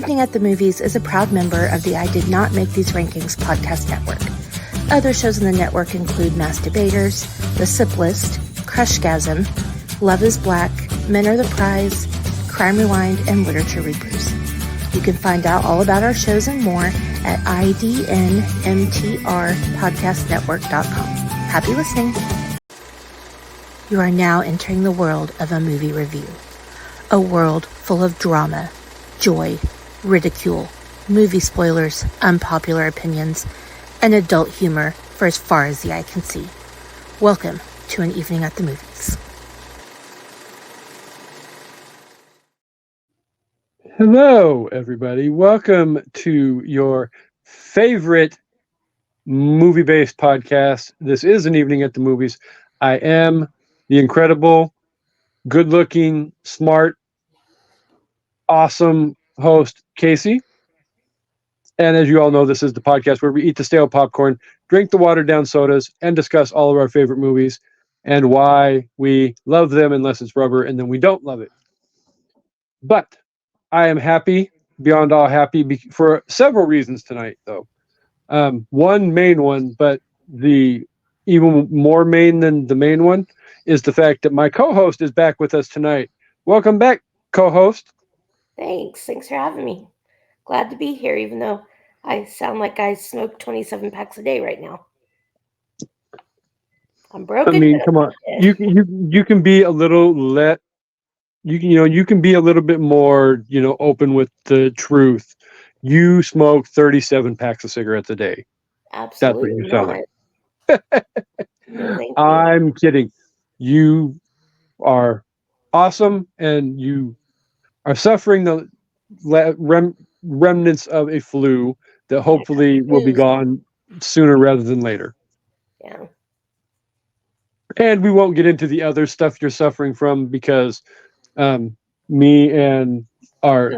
Evening at the Movies is a proud member of the I Did Not Make These Rankings podcast network. Other shows in the network include Mass Debaters, The Sip List, Crushgasm, Love is Black, Men Are the Prize, Crime Rewind, and Literature Reapers. You can find out all about our shows and more at idnmtrpodcastnetwork.com. Happy listening. You are now entering the world of a movie review. A world full of drama, joy, ridicule, movie spoilers, unpopular opinions, and adult humor for as far as the eye can see. Welcome to An Evening at the Movies. Hello, everybody. Welcome to your favorite movie-based podcast. This is An Evening at the Movies. I am the incredible, good-looking, smart, awesome host, Kasey. And as you all know, this is the podcast where we eat the stale popcorn, drink the watered-down sodas, and discuss all of our favorite movies and why we love them unless it's rubber, and then we don't love it. But I am happy, beyond all happy, for several reasons tonight, though. One main one, but the even more main than the main one, is the fact that my co-host is back with us tonight. Welcome back, co-host. Thanks for having me. Glad to be here, even though I sound like I smoke 27 packs a day right now. I'm broken. I mean, come on. You can be a little you can be a little bit more, open with the truth. You smoke 37 packs of cigarettes a day. Absolutely. That's what you sound like. No, I'm kidding. You are awesome, and you are suffering the remnants of a flu that hopefully will be gone sooner rather than later. Yeah. And we won't get into the other stuff you're suffering from because me and our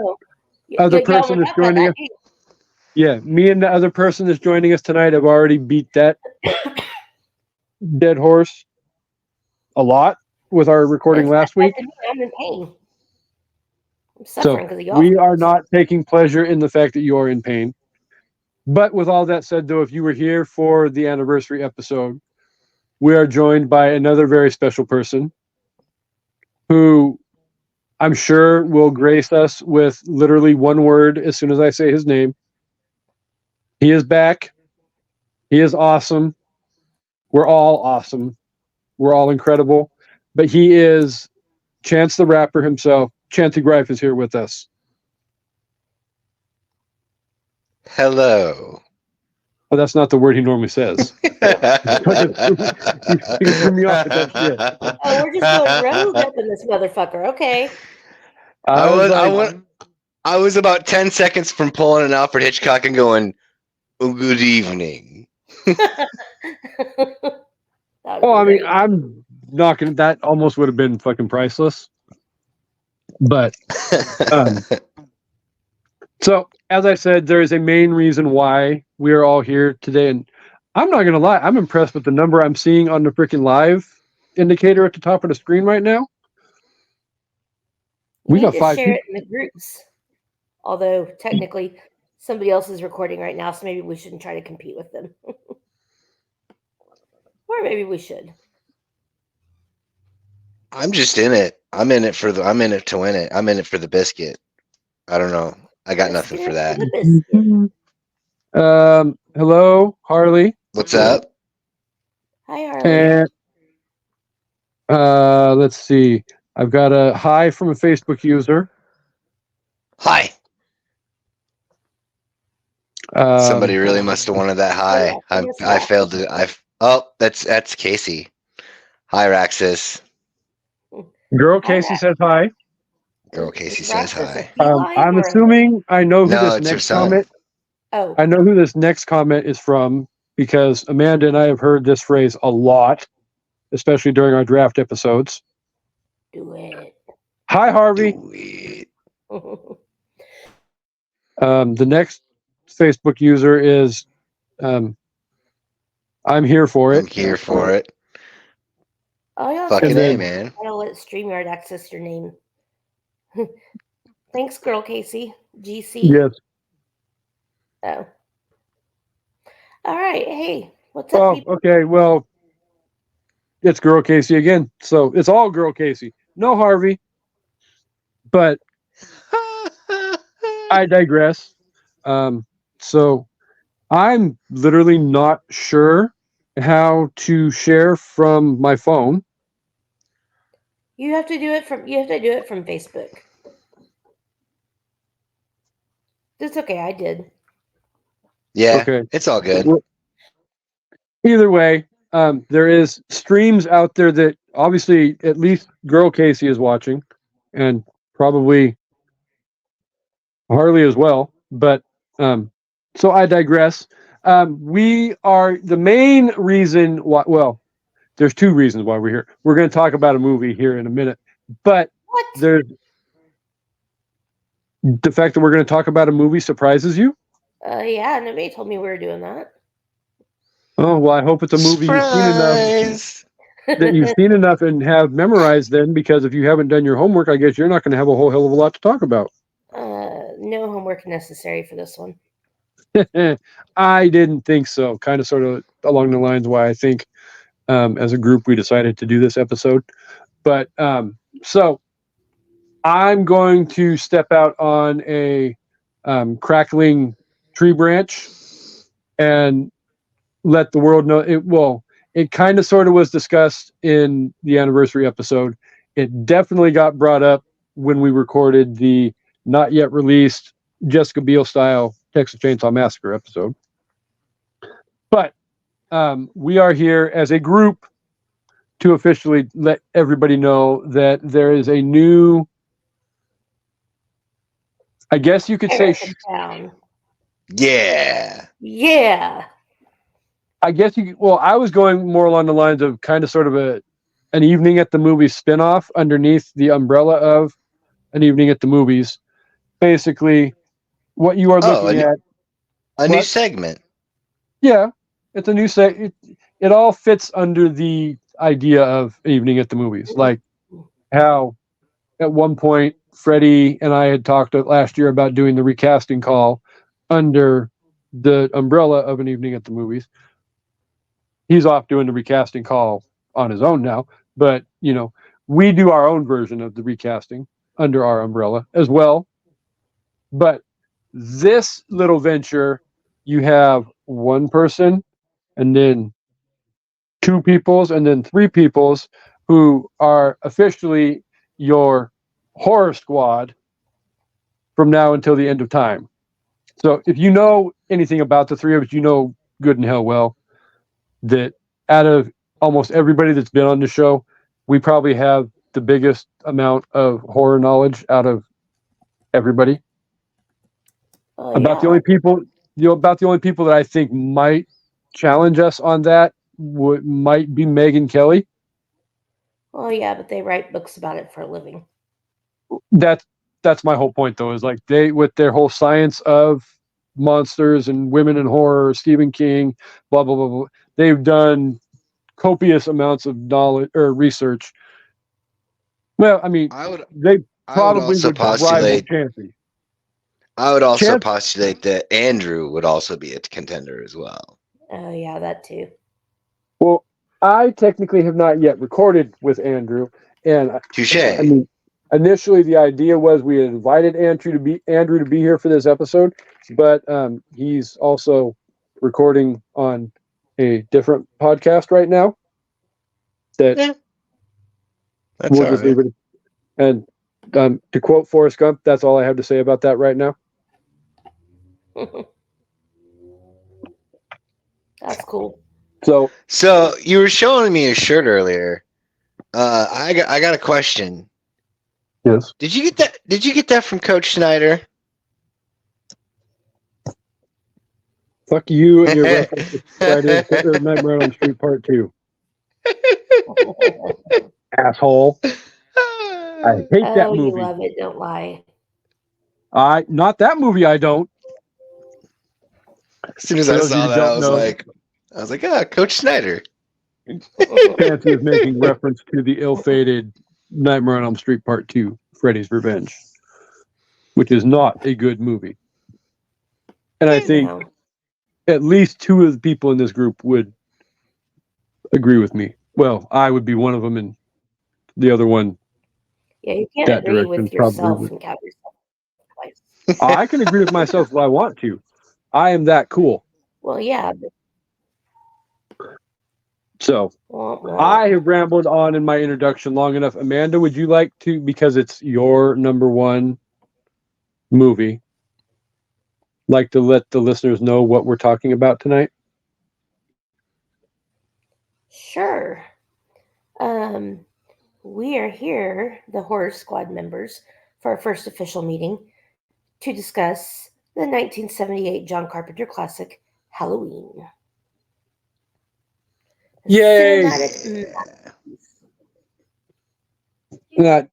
other person is joining us. Yeah, me and the other person that's joining us tonight have already beat that dead horse a lot with our recording last week. I'm in pain. I'm suffering because of y'all. We are not taking pleasure in the fact that you are in pain. But with all that said, though, if you were here for the anniversary episode, we are joined by another very special person who I'm sure will grace us with literally one word as soon as I say his name. He is back. He is awesome. We're all awesome. We're all incredible. But he is Chance the Rapper himself. Chancy Greif is here with us. Hello. Oh, that's not the word he normally says. He threw me off with that shit. Oh, we're just going rogue up in this motherfucker. Okay. I was about 10 seconds from pulling an Alfred Hitchcock and going, oh, good evening. I mean, I'm not gonna. That almost would have been fucking priceless. But so, as I said, there is a main reason why we are all here today, and I'm not gonna lie, I'm impressed with the number I'm seeing on the freaking live indicator at the top of the screen right now. We got 5 share it in the groups. Although technically, somebody else is recording right now, so maybe we shouldn't try to compete with them. Or maybe we should. I'm just in it. I'm in it to win it. I'm in it for the biscuit. I don't know. I got nothing for that. Hello, Harley. What's up? Hi, Harley. And let's see. I've got a hi from a Facebook user. Hi. Somebody really must have wanted that hi. I failed to. That's Kasey. Hi, Raxus. Girl Kasey says hi. Girl Kasey says hi. I'm assuming I know who this next comment. Oh. I know who this next comment is from because Amanda and I have heard this phrase a lot, especially during our draft episodes. Do it. Hi, Harvey. Do it. The next Facebook user is I'm here for it. I'm here for it. Oh, yeah. Fucking A, man. I'll let StreamYard access your name. Thanks, girl Kasey. GC? Yes. Oh. All right. Hey, what's up, Oh, people? okay. Well, it's girl Kasey again. So it's all girl Kasey. No Harvey. But I digress. So I'm literally not sure how to share from my phone. You have to do it from Facebook. It's okay. I did. Yeah, Okay. it's all good. Well, either way, there is streams out there that obviously at least girl Kasey is watching, and probably Harley as well. But so I digress. We are the main reason why. Well, there's two reasons why we're here. We're going to talk about a movie here in a minute, but What? there's the fact that we're going to talk about a movie surprises you. Yeah. Nobody told me we were doing that. Oh well, I hope it's a movie you've seen enough Surprise! that you've seen enough and have memorized. Then, because if you haven't done your homework, I guess you're not going to have a whole hell of a lot to talk about. No homework necessary for this one. I didn't think so. Kind of, sort of along the lines why I think, as a group, we decided to do this episode. But so I'm going to step out on a crackling tree branch and let the world know it. Well, it kind of sort of was discussed in the anniversary episode. It definitely got brought up when we recorded the not yet released Jessica Biel style Texas Chainsaw Massacre episode. But we are here as a group to officially let everybody know that there is a new, I guess you could say, Town. Yeah. Yeah. I guess you. Well, I was going more along the lines of kind of sort of an evening at the movies spinoff underneath the umbrella of an evening at the movies. Basically, what you are looking at. A new segment. Yeah, it's a new it all fits under the idea of evening at the movies. Like how at one point Freddie and I had talked last year about doing the recasting call under the umbrella of an evening at the movies. He's off doing the recasting call on his own now, but we do our own version of the recasting under our umbrella as well. But this little venture, you have one person and then two peoples and then three peoples who are officially your horror squad from now until the end of time. So if you know anything about the three of us, you know good and hell well that out of almost everybody that's been on the show, we probably have the biggest amount of horror knowledge out of everybody. About the only people that I think might challenge us on that might be Megyn Kelly. Oh yeah, but they write books about it for a living. That's my whole point, though, is like they, with their whole science of monsters and women in horror, Stephen King, blah blah blah blah. They've done copious amounts of knowledge or research. Well, I mean, they probably would rival Chancy. I would also postulate that Andrew would also be a contender as well. Oh yeah, that too. Well, I technically have not yet recorded with Andrew, and touche. I mean, initially the idea was we had invited Andrew to be here for this episode, but he's also recording on a different podcast right now. That's we'll just leave it. And to quote Forrest Gump, that's all I have to say about that right now. That's cool. So you were showing me a shirt earlier. I got a question. Yes. Did you get that? Did you get that from Coach Schneider? Fuck you and your reference to Friday or Nightmare on Elm Street Part 2. Asshole. I hate that movie. You love it, don't lie. Not that movie, I don't. As soon as I saw that, I was like, Coach Schneider. Chancy is making reference to the ill-fated Nightmare on Elm Street Part 2, Freddy's Revenge. which is not a good movie. And I think No. at least two of the people in this group would agree with me. Well, I would be one of them, and the other one, Yeah, you can't that agree direction with probably yourself would. and count yourself twice. I can agree with myself if I want to. I am that cool. Well, yeah. So I have rambled on in my introduction long enough. Amanda, would you like to, because it's your number one movie, like to let the listeners know what we're talking about tonight? Sure. We are here, the Horror Squad members, for our first official meeting to discuss the 1978 John Carpenter classic, Halloween. Yay!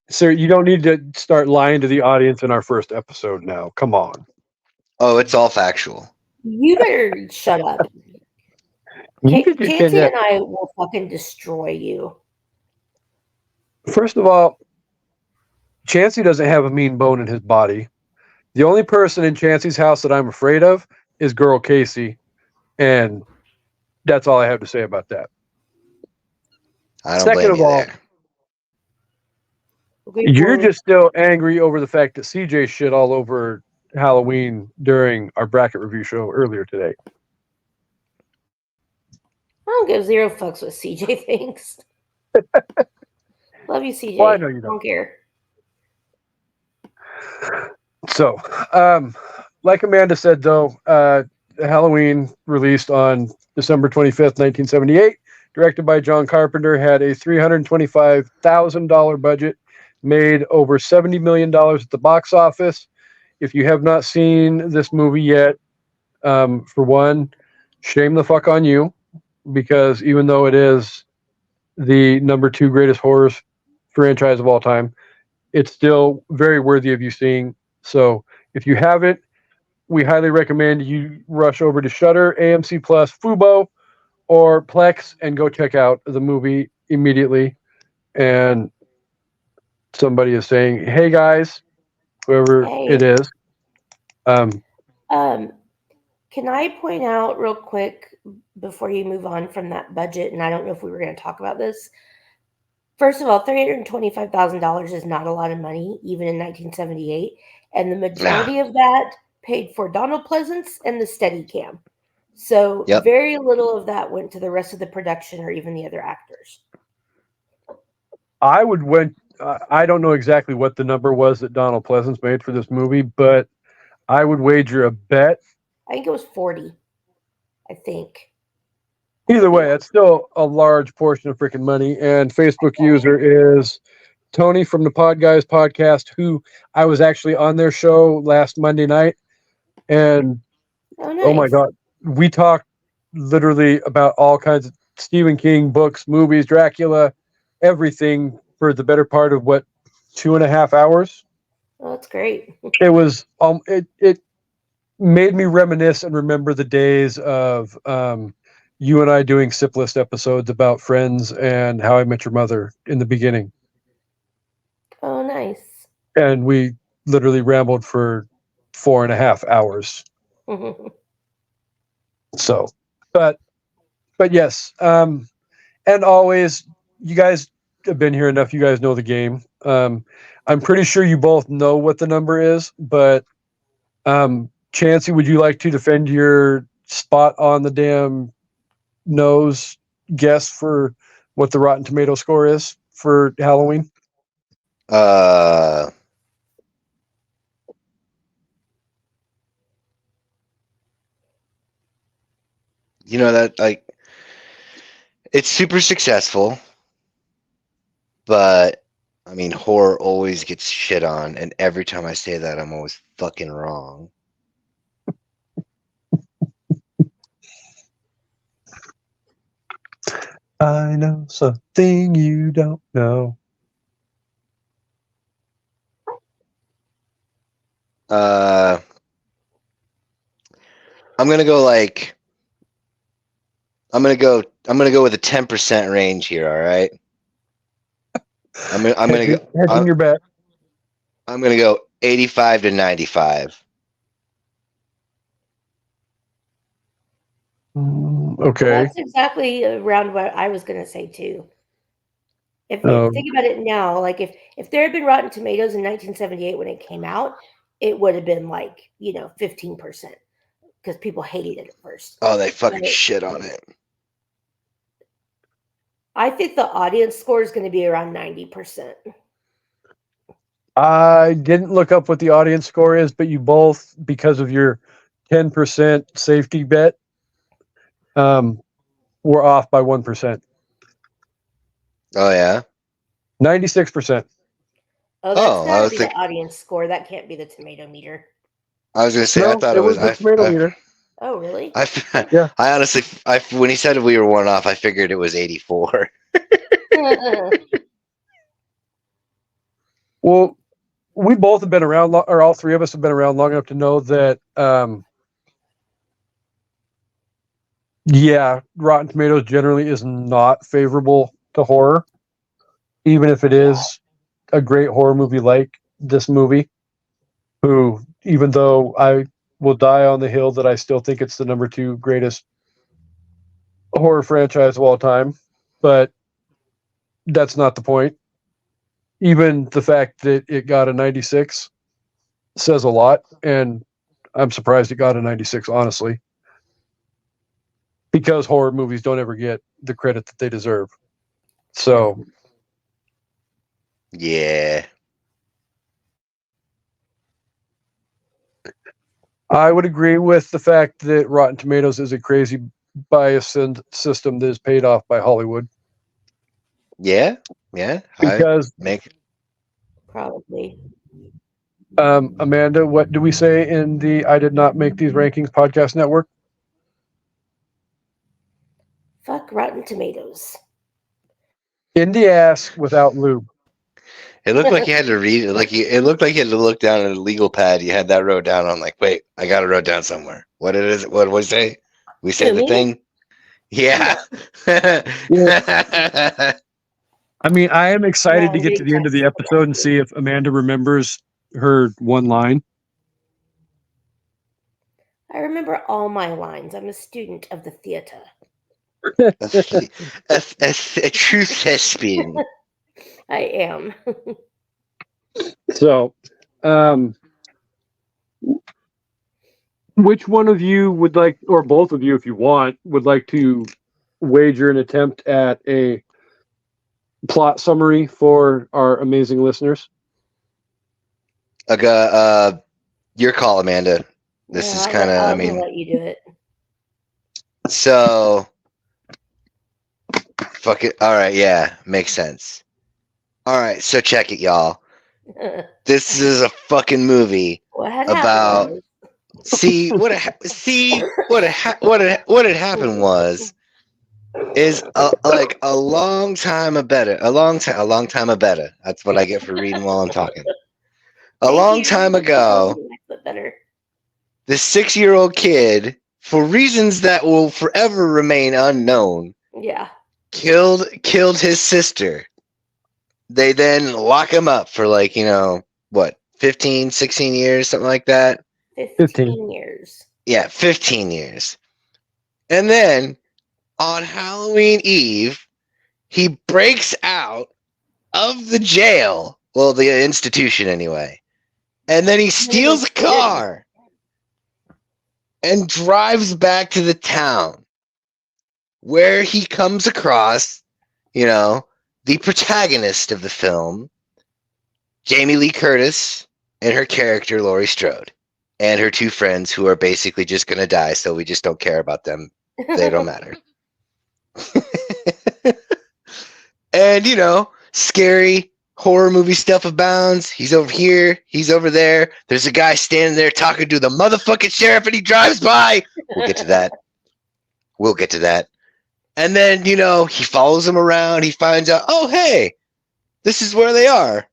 Sir, you don't need to start lying to the audience in our first episode now. Come on. Oh, it's all factual. You better shut up. Chancy and I will fucking destroy you. First of all, Chancy doesn't have a mean bone in his body. The only person in Chancy's house that I'm afraid of is girl Kasey, and that's all I have to say about that. I don't blame you there. You're just still angry over the fact that CJ shit all over Halloween during our bracket review show earlier today. I don't give zero fucks what CJ thinks. Love you, CJ. Well, I know you don't. Care. So, like Amanda said, though, Halloween released on December 25th, 1978, directed by John Carpenter, had a $325,000 budget, made over $70 million at the box office. If you have not seen this movie yet, for one, shame the fuck on you, because even though it is the number 2 greatest horror franchise of all time, it's still very worthy of you seeing. So if you haven't, we highly recommend you rush over to Shudder, AMC Plus, Fubo, or Plex and go check out the movie immediately. And somebody is saying, hey guys, whoever it is. Can I point out real quick before you move on from that budget, and I don't know if we were going to talk about this. First of all, $325,000 is not a lot of money, even in 1978. And the majority of that paid for Donald Pleasance and the Steadicam. So very little of that went to the rest of the production or even the other actors. I don't know exactly what the number was that Donald Pleasance made for this movie, but I would wager a bet. I think it was 40. I think. Either way, that's still a large portion of freaking money. And Facebook user is Tony from the Pod Guys podcast, who I was actually on their show last Monday night. And oh my God, we talked literally about all kinds of Stephen King books, movies, Dracula, everything for the better part of 2.5 hours. Oh, that's great. It was it made me reminisce and remember the days of you and I doing Sip List episodes about Friends and How I Met Your Mother in the beginning. Oh, nice. And we literally rambled for 4.5 hours. So, but yes. And always, you guys have been here enough. You guys know the game. I'm pretty sure you both know what the number is, but Chancy, would you like to defend your spot on the damn nose guess for what the Rotten Tomato score is for Halloween? You know that, like, it's super successful, but I mean, horror always gets shit on, and every time I say that, I'm always fucking wrong. I know something you don't know. I'm gonna go with a 10% range here. All right. I'm gonna go. Hedging your bet. I'm gonna go 85 to 95. Okay. That's exactly around what I was going to say too. If you think about it now, like if there had been Rotten Tomatoes in 1978 when it came out, it would have been like 15% because people hated it at first. Oh, they fucking shit on it. I think the audience score is going to be around 90%. I didn't look up what the audience score is, but you both, because of your 10% safety bet, were off by 1%. Oh, yeah? 96%. Oh, that's got to be the audience score. That can't be the tomato meter. I was going to say, I thought it was the tomato meter. Oh, really? Yeah. I honestly, when he said we were one off, I figured it was 84. Well, we both have been around, or all three of us have been around long enough to know that, Rotten Tomatoes generally is not favorable to horror, even if it is a great horror movie like this movie. Who, even though I will die on the hill that I still think it's the number 2 greatest horror franchise of all time, but that's not the point. Even the fact that it got a 96 says a lot, and I'm surprised it got a 96, honestly, because horror movies don't ever get the credit that they deserve. So, yeah. I would agree with the fact that Rotten Tomatoes is a crazy bias and system that is paid off by Hollywood. Yeah. Because probably. Amanda, what do we say in the I Did Not Make These Rankings podcast network? Fuck Rotten Tomatoes. In the ass without lube. It looked like you had to read it. It looked like you had to look down at a legal pad. You had that wrote down. I'm like, wait, I got it wrote down somewhere. What it is? What we say? We say the thing. Yeah. I mean, I am excited to get to the end of the episode and see if Amanda remembers her one line. I remember all my lines. I'm a student of the theater. a true thespian. I am. So, which one of you would like, or both of you, if you want, would like to wager an attempt at a plot summary for our amazing listeners? Your call, Amanda. This is kind of, I'll let you do it. So, fuck it. All right, yeah, makes sense. All right, so check it, y'all. This is a fucking movie about. What had happened was a long time better. That's what I get for reading while I'm talking. A long time ago, this 6-year-old kid, for reasons that will forever remain unknown, killed his sister. They then lock him up for 15, 16 years, something like that. 15 years. Yeah, 15 years. And then on Halloween Eve, he breaks out of the jail. Well, the institution anyway. And then he steals a car and drives back to the town where he comes across, the protagonist of the film, Jamie Lee Curtis, and her character, Laurie Strode, and her 2 friends who are basically just going to die, so we just don't care about them. They don't matter. And, scary horror movie stuff abounds. He's over here. He's over there. There's a guy standing there talking to the motherfucking sheriff, and he drives by. We'll get to that. And then, he follows him around. He finds out, oh, hey, this is where they are.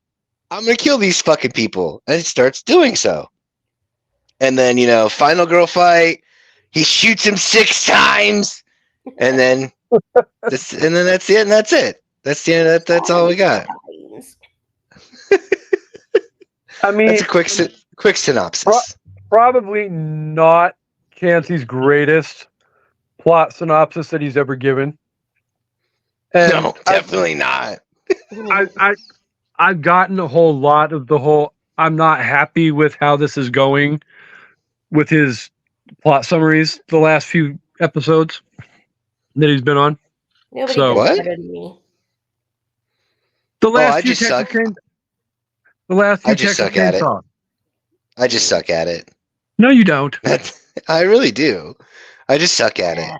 I'm going to kill these fucking people. And he starts doing so. And then, final girl fight. He shoots him 6 times. And then that's it. And that's it. That's the end. That's all we got. I mean, That's a quick synopsis. Probably not Chancy's greatest plot synopsis that he's ever given. And No, definitely not. I've gotten a whole lot of the whole. I'm not happy with how this is going with his plot summaries the last few episodes that he's been on. Nobody So- does What? better than me. The last I few just suck. Texas Chainsaw. The last few I just Texas suck at it. Chainsaw. I just suck at it. No, you don't. I really do. I just suck at it.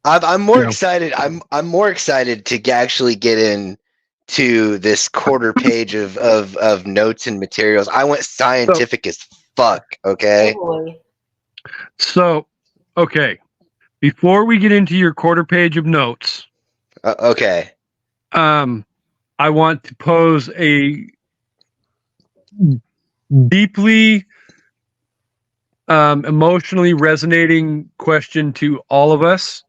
I'm more Yeah. excited. I'm more excited to actually get in to this quarter page of notes and materials. I went scientific as fuck. Okay. Oh boy. So, okay. Before we get into your quarter page of notes, Okay. I want to pose a deeply emotionally resonating question to all of us.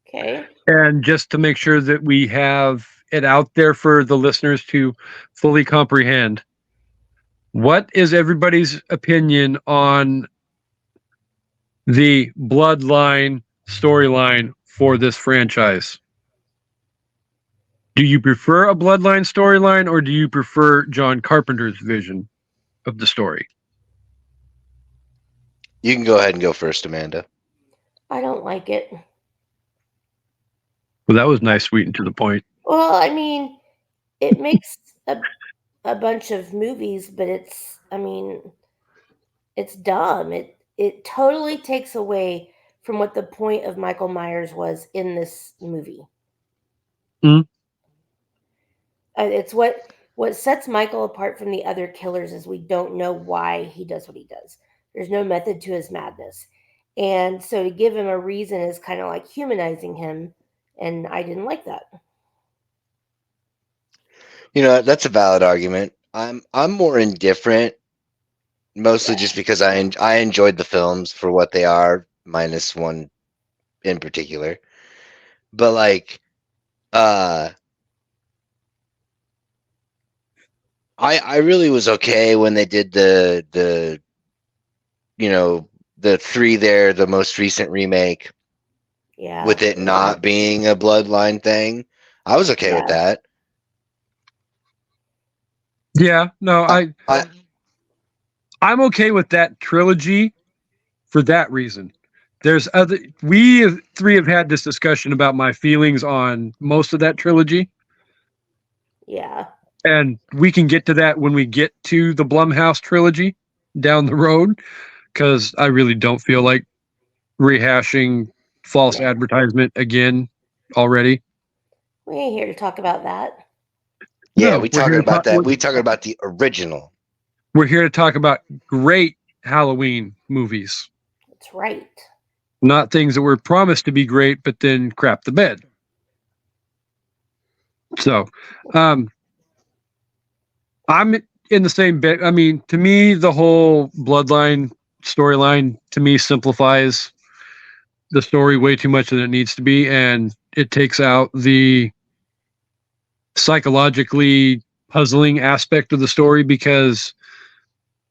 Okay. And just to make sure that we have it out there for the listeners to fully comprehend. What is everybody's opinion on the bloodline storyline for this franchise? Do you prefer a bloodline storyline or do you prefer John Carpenter's vision of the story? You can go ahead and go first, Amanda. I don't like it. Well, that was nice, sweet, and to the point. Well, I mean, it makes a bunch of movies, but it's dumb. It totally takes away from what the point of Michael Myers was in this movie. Mhm. It's what sets Michael apart from the other killers is we don't know why he does what he does. There's no method to his madness. And so to give him a reason is kind of like humanizing him, and I didn't like that. You know, that's a valid argument. I'm more indifferent, mostly just because I enjoyed the films for what they are, minus one in particular. But like, I really was okay when they did the you know, the three there, the most recent remake, Yeah. with it not being a bloodline thing. I was okay with that. Yeah, no, I I'm okay with that trilogy for that reason. There's other. We three have had this discussion about my feelings on most of that trilogy, Yeah. and we can get to that when we get to the Blumhouse trilogy down the road, because I really don't feel like rehashing false advertisement again already. We ain't here to talk about that. yeah, No, we we're talking here to about talk- that. We talking about the original. We're here to talk about great Halloween movies, That's right. not things that were promised to be great, but then crap the bed. So, I'm in the same bit. I mean, to me, the whole bloodline storyline to me simplifies the story way too much than it needs to be, and it takes out the psychologically puzzling aspect of the story, because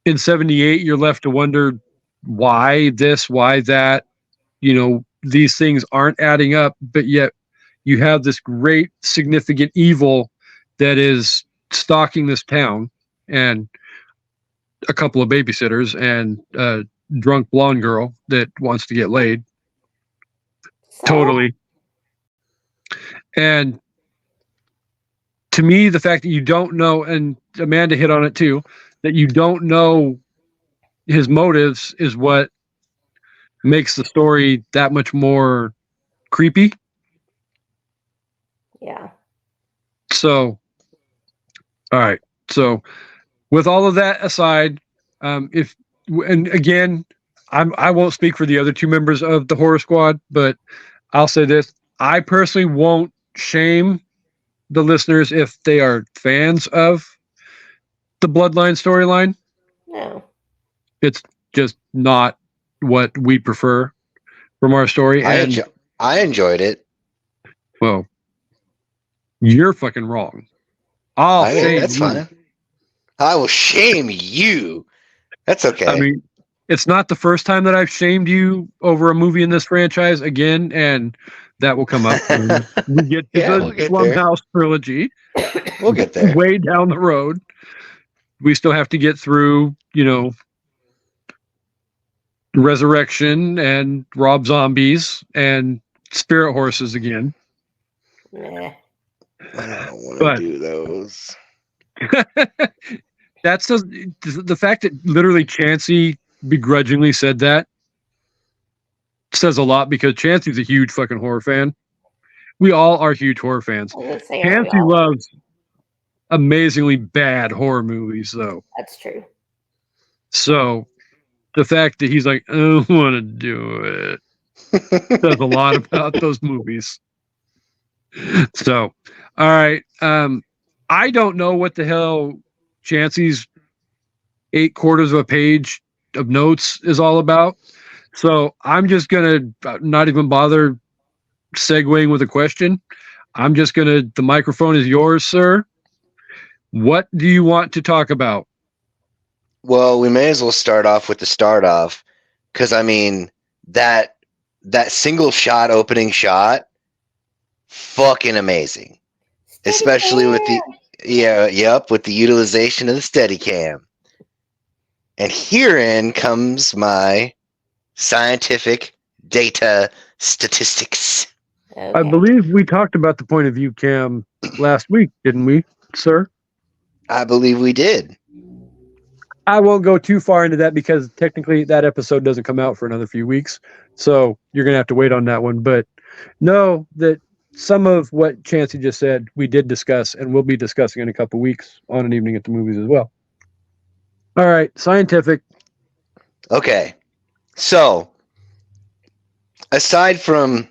in 78 you're left to wonder why this, why that, these things aren't adding up, but yet you have this great significant evil that is stalking this town, and a couple of babysitters and a drunk blonde girl that wants to get laid. So, Totally. And to me, the fact that you don't know, and Amanda hit on it too, that you don't know his motives is what makes the story that much more creepy. Yeah. So, all right. So, with all of that aside, and again, I won't speak for the other two members of the horror squad, but I'll say this: I personally won't shame the listeners if they are fans of the Bloodline storyline. No. It's just not what we prefer from our story. I enjoyed it. Well, you're fucking wrong. I'll I mean, shame that's you. fine. I will shame you. That's okay. I mean, it's not the first time that I've shamed you over a movie in this franchise again, and that will come up when we get to the we'll get there. Blumhouse trilogy. We'll get there. Way down the road. We still have to get through, Resurrection and Rob Zombies and Spirit Horses again. Nah. I don't want to do those. That's the fact that literally Chancy begrudgingly said that says a lot, because Chancy's a huge fucking horror fan. We all are huge horror fans. Chancy loves amazingly bad horror movies, though. That's true. So the fact that he's like, I don't want to do it, says a lot about those movies. So, all right. I don't know what the hell Chancy's 8/4 of a page of notes is all about. So I'm just going to not even bother segueing with a question. I'm just going to, the microphone is yours, sir. What do you want to talk about? Well, we may as well start off with the start off, because I mean that single shot opening shot, fucking amazing, especially with the with the utilization of the Steadicam. And herein comes my scientific data statistics. Okay. I believe we talked about the point of view cam last week, didn't we, sir? I believe we did. I won't go too far into that because technically that episode doesn't come out for another few weeks. So you're going to have to wait on that one. But know that some of what Chancy just said, we did discuss, and we'll be discussing in a couple weeks on an evening at the movies as well. All right. Scientific. Okay. So, aside from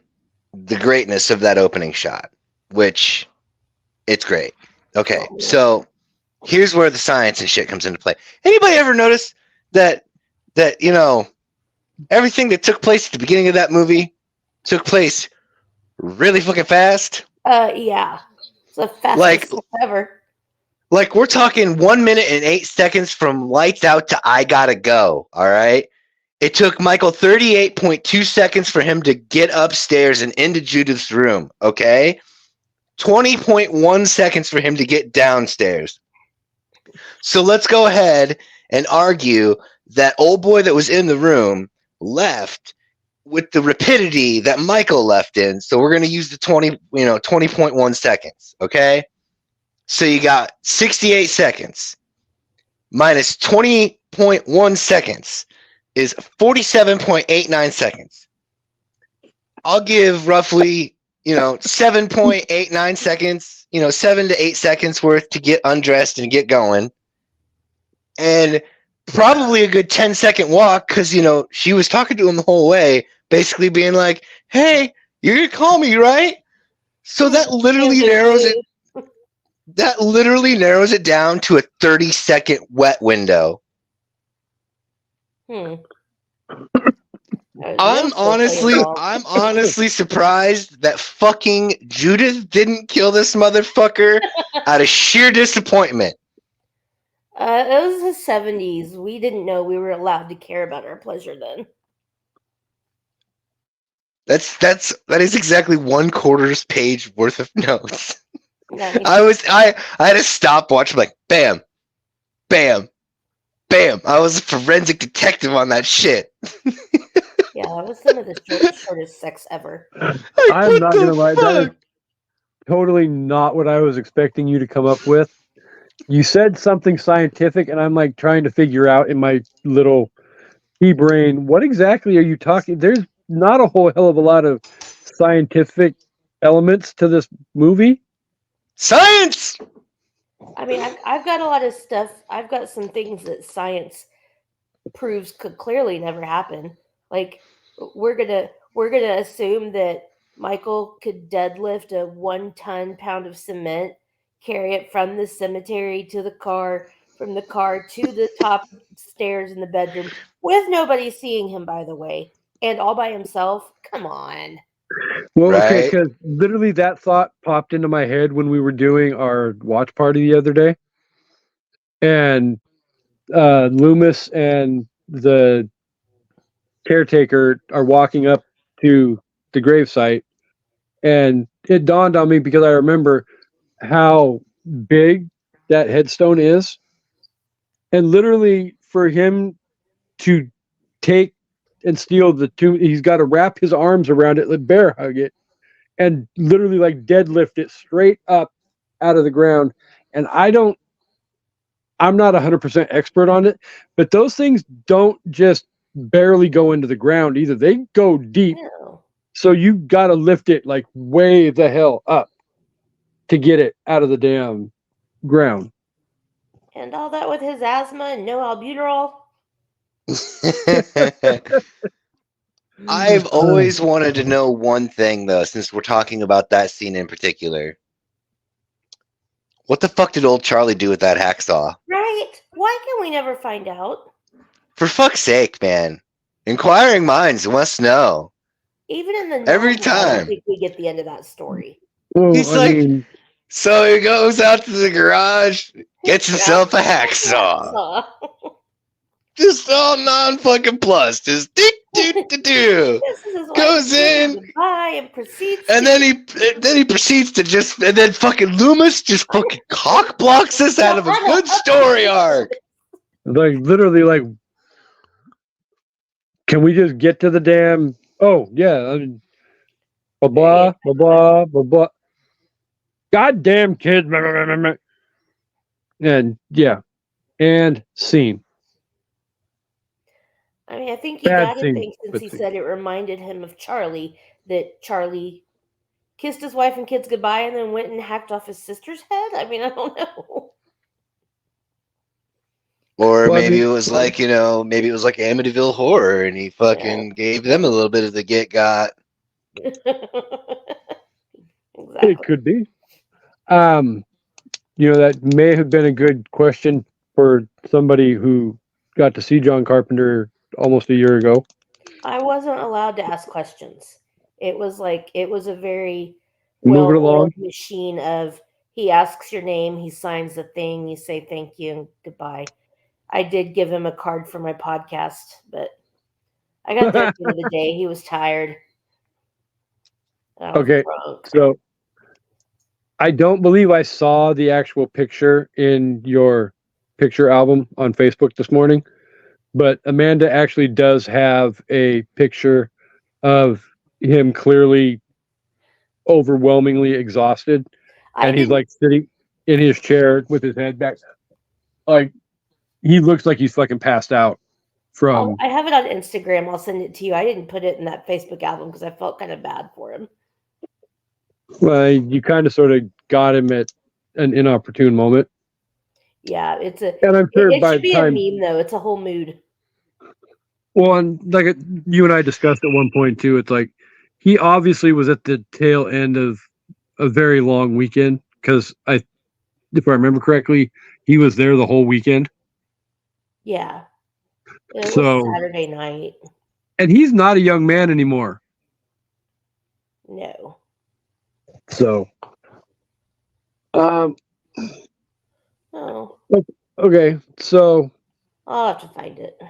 the greatness of that opening shot, which it's great. Okay. So, here's where the science and shit comes into play. Anybody ever notice that everything that took place at the beginning of that movie took place really fucking fast? Yeah. It's the fastest ever. Like, we're talking 1 minute and 8 seconds from lights out to I gotta go. All right. It took Michael 38.2 seconds for him to get upstairs and into Judith's room. Okay. 20.1 seconds for him to get downstairs. So let's go ahead and argue that old boy that was in the room left with the rapidity that Michael left in. So we're going to use the 20.1 seconds. Okay. So you got 68 seconds minus 20.1 seconds is 47.89 seconds. I'll give roughly, 7.89 seconds, 7 to 8 seconds worth to get undressed and get going. And probably a good 10-second walk, because, she was talking to him the whole way, basically being like, hey, you're going to call me, right? So that literally narrows it. That literally narrows it down to a 30-second wet window. I'm honestly surprised that fucking Judith didn't kill this motherfucker out of sheer disappointment. It was the 70s. We didn't know we were allowed to care about our pleasure then. That is exactly 1/4 page worth of notes. I had a stopwatch, like bam, bam, bam. I was a forensic detective on that shit. Yeah, that was some of the shortest sex ever. I'm not gonna lie, that is totally not what I was expecting you to come up with. You said something scientific, and I'm like trying to figure out in my little pea brain, what exactly are you talking? There's not a whole hell of a lot of scientific elements to this movie. Science! I mean, I've got a lot of stuff. I've got some things that science proves could clearly never happen. Like, we're gonna assume that Michael could deadlift a 1-ton pound of cement, carry it from the cemetery to the car, from the car to the top stairs in the bedroom, with nobody seeing him, by the way, and all by himself. Come on. Well, okay, because literally that thought popped into my head when we were doing our watch party the other day. and Loomis and the caretaker are walking up to the gravesite, and it dawned on me because I remember how big that headstone is, and literally for him to take and steal the tomb, he's got to wrap his arms around it, like bear hug it, and literally like deadlift it straight up out of the ground. And I'm not 100% expert on it, but those things don't just barely go into the ground either. They go deep. Ew. So you got to lift it like way the hell up to get it out of the damn ground. And all that with his asthma and no albuterol. I've always wanted to know one thing, though, since we're talking about that scene in particular. What the fuck did old Charlie do with that hacksaw? Right? Why can we never find out? For fuck's sake, man. Inquiring minds must know. Even in the Every novel, I time. don't think we get the end of that story. Well, He's like, so he goes out to the garage, gets himself a hacksaw. Just all non-fucking plus. Just do. Goes in. And proceeds. And then he proceeds to and then fucking Loomis just fucking cock blocks this out of a good story arc. like literally, like, can we just get to the damn? Oh yeah, I mean, blah blah blah blah blah blah. Goddamn kids. And yeah, and scene. I mean, I think you got to think, since he said it reminded him of Charlie, that Charlie kissed his wife and kids goodbye and then went and hacked off his sister's head. I mean, I don't know. Or maybe it was like, maybe it was like Amityville Horror, and he fucking gave them a little bit of the get got. Exactly. It could be. That may have been a good question for somebody who got to see John Carpenter almost a year ago. I wasn't allowed to ask questions. It was a very well-oiled machine of, he asks your name, he signs the thing, you say thank you and goodbye. I did give him a card for my podcast, but I got there at the end of the day. He was tired. Okay, so I don't believe I saw the actual picture in your picture album on Facebook this morning, but Amanda actually does have a picture of him clearly overwhelmingly exhausted, and he's like sitting in his chair with his head back, like he looks like he's fucking passed out from. I have it on Instagram. I'll send it to you. I didn't put it in that Facebook album because I felt kind of bad for him. Well, you kind of sort of got him at an inopportune moment. Yeah, and I'm sure it by should be the time, a meme though. It's a whole mood. Well, and like you and I discussed at one point too, it's like he obviously was at the tail end of a very long weekend, because if I remember correctly, he was there the whole weekend. Yeah. It was Saturday night. And he's not a young man anymore. No. So. Oh. Okay, so. I'll have to find it.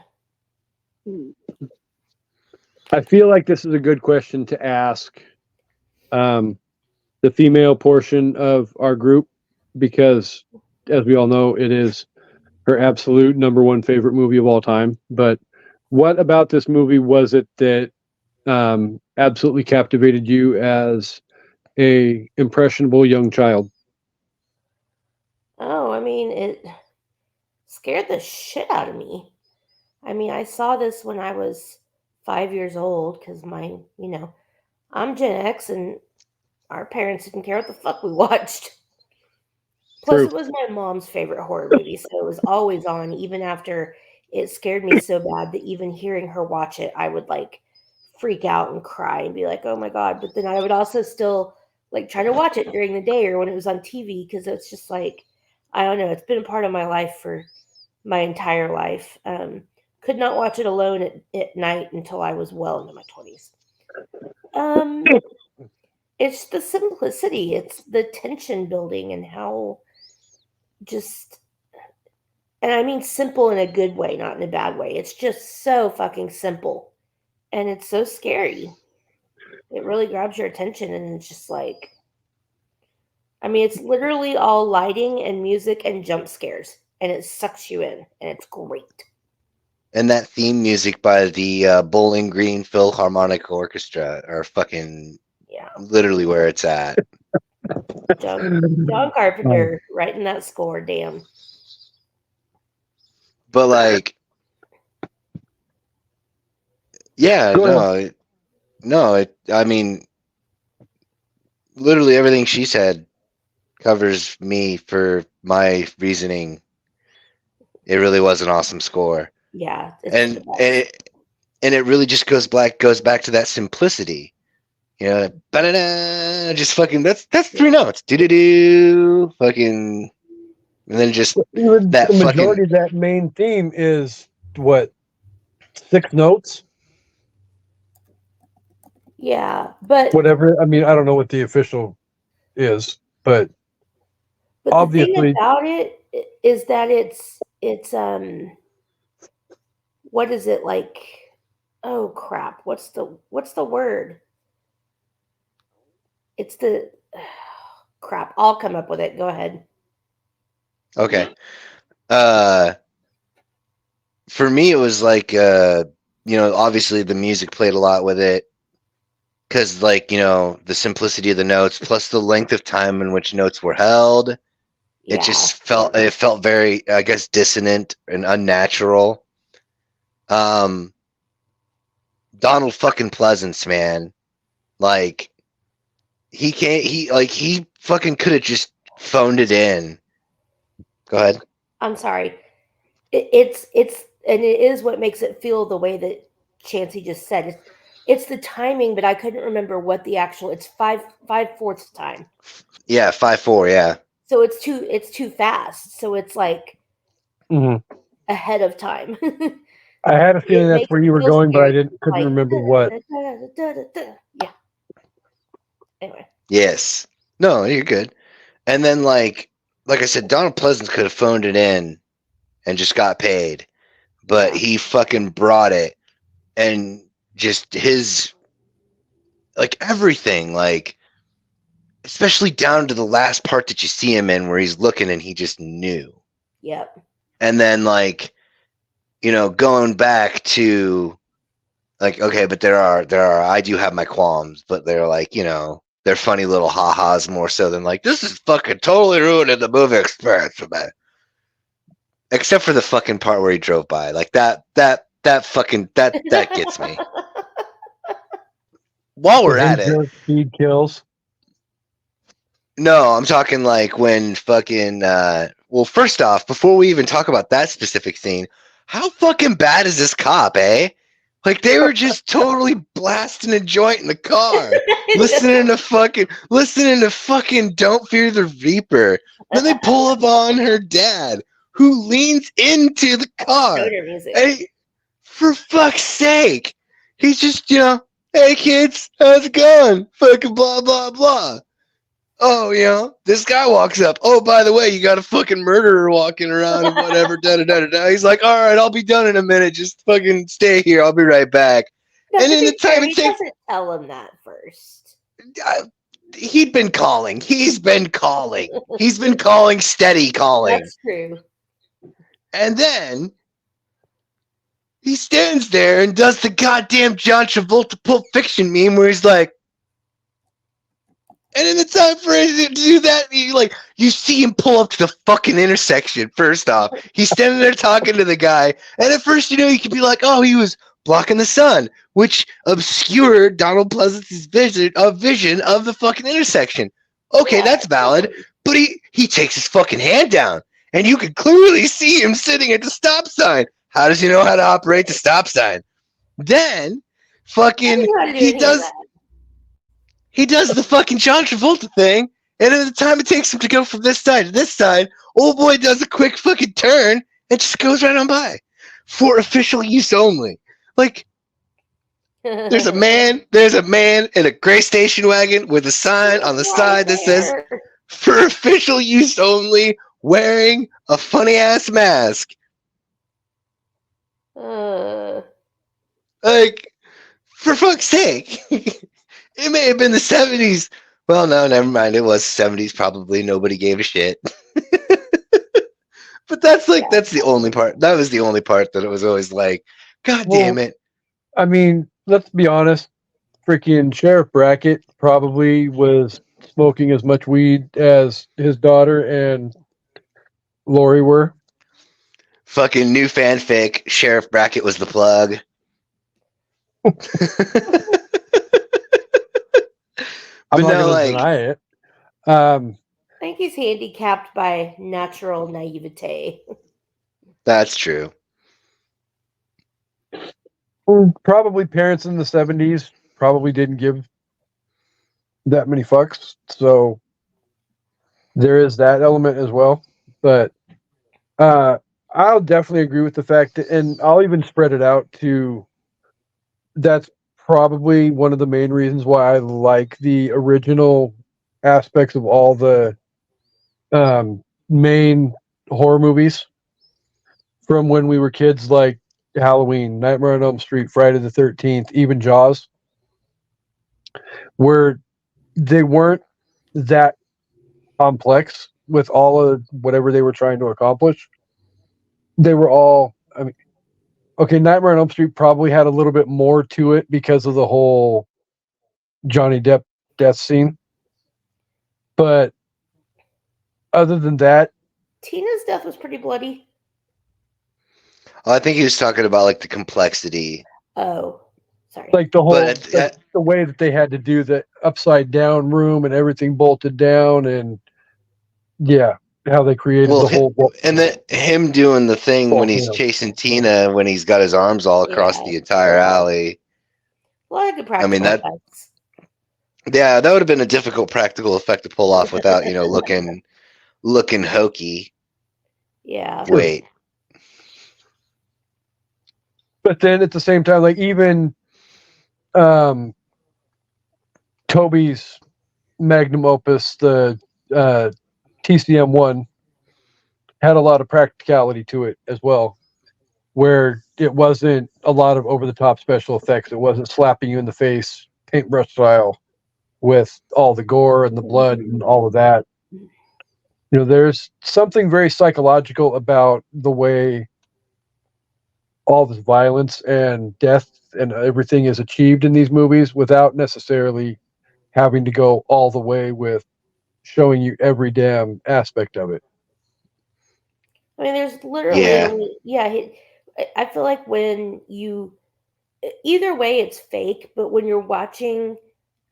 I feel like this is a good question to ask the female portion of our group, because, as we all know, it is her absolute number one favorite movie of all time. But what about this movie was it that absolutely captivated you as a impressionable young child? Oh, I mean, it scared the shit out of me. I mean, I saw this when I was 5 years old because I'm Gen X and our parents didn't care what the fuck we watched. Plus, it was my mom's favorite horror movie, so it was always on, even after it scared me so bad that even hearing her watch it, I would like freak out and cry and be like, oh my God. But then I would also still like try to watch it during the day or when it was on TV, because it's just like, I don't know, it's been a part of my life for my entire life. Could not watch it alone at night until I was well into my 20s. It's the simplicity, it's the tension building, and how just And I mean simple in a good way, not in a bad way. It's just so fucking simple. And it's so scary. It really grabs your attention, and it's just like, I mean, it's literally all lighting and music and jump scares, and it sucks you in, and it's great. And that theme music by the Bowling Green Philharmonic Orchestra are fucking literally where it's at. John Carpenter writing that score, damn. But like, yeah, I mean, literally everything she said covers me for my reasoning. It really was an awesome score. Yeah, and it really just goes back to that simplicity. You know, ba-da-da, just fucking that's 3 notes. Do fucking, and then just that the majority fucking, of that main theme is what, 6 notes? Yeah, but whatever. I mean, I don't know what the official is, but obviously, the thing about it is that it's what is it like? Oh crap! What's the word? It's the crap. I'll come up with it. Go ahead. Okay. For me, it was like, obviously the music played a lot with it, because, like, the simplicity of the notes plus the length of time in which notes were held. Yeah. It just felt very, I guess, dissonant and unnatural. Donald fucking Pleasance, man. Like, he fucking could have just phoned it in. Go ahead. I'm sorry. It's and it is what makes it feel the way that Chancy just said. It's the timing, but I couldn't remember what the actual. It's 5/4 time. Yeah, 5/4. Yeah. So it's too fast. So it's like ahead of time. I had a feeling that's where you were going, but I couldn't remember what. Yeah. Anyway. Yes. No, you're good. And then, like I said, Donald Pleasance could have phoned it in and just got paid, but he fucking brought it, and just his, like, everything, like, especially down to the last part that you see him in where he's looking and he just knew. Yep. And then, like, going back to, like, okay, but there are, I do have my qualms, but they're like, they're funny little ha-has more so than like, this is fucking totally ruining the movie experience for me. Except for the fucking part where he drove by. Like, that fucking, that gets me. While we're at it. Speed kills. No, I'm talking like when fucking, well, first off, before we even talk about that specific scene, how fucking bad is this cop, eh? Like, they were just totally blasting a joint in the car, listening to fucking Don't Fear the Reaper. Then they pull up on her dad, who leans into the car. And for fuck's sake, he's just, hey kids, how's it going? Fucking blah, blah, blah. Oh, this guy walks up. Oh, by the way, you got a fucking murderer walking around and whatever. He's like, all right, I'll be done in a minute. Just fucking stay here. I'll be right back. No, and in the time it takes, doesn't tell him that first. He'd been calling. He's been calling. He's been calling, steady calling. That's true. And then he stands there and does the goddamn John Travolta Pulp Fiction meme where he's like, and in the time for him to do that, you see him pull up to the fucking intersection. First off, he's standing there talking to the guy, and at first, you could be like, oh, he was blocking the sun, which obscured Donald Pleasance's vision of the fucking intersection. Okay, that's valid, but he takes his fucking hand down, and you can clearly see him sitting at the stop sign. How does he know how to operate the stop sign? Then, fucking, he does the fucking John Travolta thing, and at the time it takes him to go from this side to this side, old boy does a quick fucking turn and just goes right on by. For official use only. Like, there's a man in a gray station wagon with a sign on the side that says, for official use only, wearing a funny ass mask. Like, for fuck's sake. It may have been the 70s. Well, no, never mind. It was 70s. Probably nobody gave a shit. But that's the only part. That was the only part that it was always like, God damn it. I mean, let's be honest. Freaking Sheriff Brackett probably was smoking as much weed as his daughter and Lori were. Fucking new fanfic. Sheriff Brackett was the plug. I'm not going to deny it. I think he's handicapped by natural naivete. That's true. Probably parents in the 70s probably didn't give that many fucks. So there is that element as well. But I'll definitely agree with the fact that, and I'll even spread it out to, that's probably one of the main reasons why I like the original aspects of all the main horror movies from when we were kids, like Halloween, Nightmare on Elm Street, Friday the 13th, even Jaws, where they weren't that complex with all of whatever they were trying to accomplish. They were all, I mean, okay, Nightmare on Elm Street probably had a little bit more to it because of the whole Johnny Depp death scene. But other than that, Tina's death was pretty bloody. I think he was talking about like the complexity. Oh, sorry. Like the whole, the way that they had to do the upside down room and everything bolted down, and yeah, how they created the whole. And then him doing the thing when he's chasing Tina, when he's got his arms all across the entire alley. A lot of good practical effects. Yeah, that would have been a difficult practical effect to pull off without, looking hokey. Yeah. Wait. But then at the same time, like even Toby's magnum opus, the TCM1, had a lot of practicality to it as well, where it wasn't a lot of over-the-top special effects. It wasn't slapping you in the face, paintbrush style, with all the gore and the blood and all of that. There's something very psychological about the way all this violence and death and everything is achieved in these movies without necessarily having to go all the way with showing you every damn aspect of it. I mean, there's literally I feel like when you, either way it's fake, but when you're watching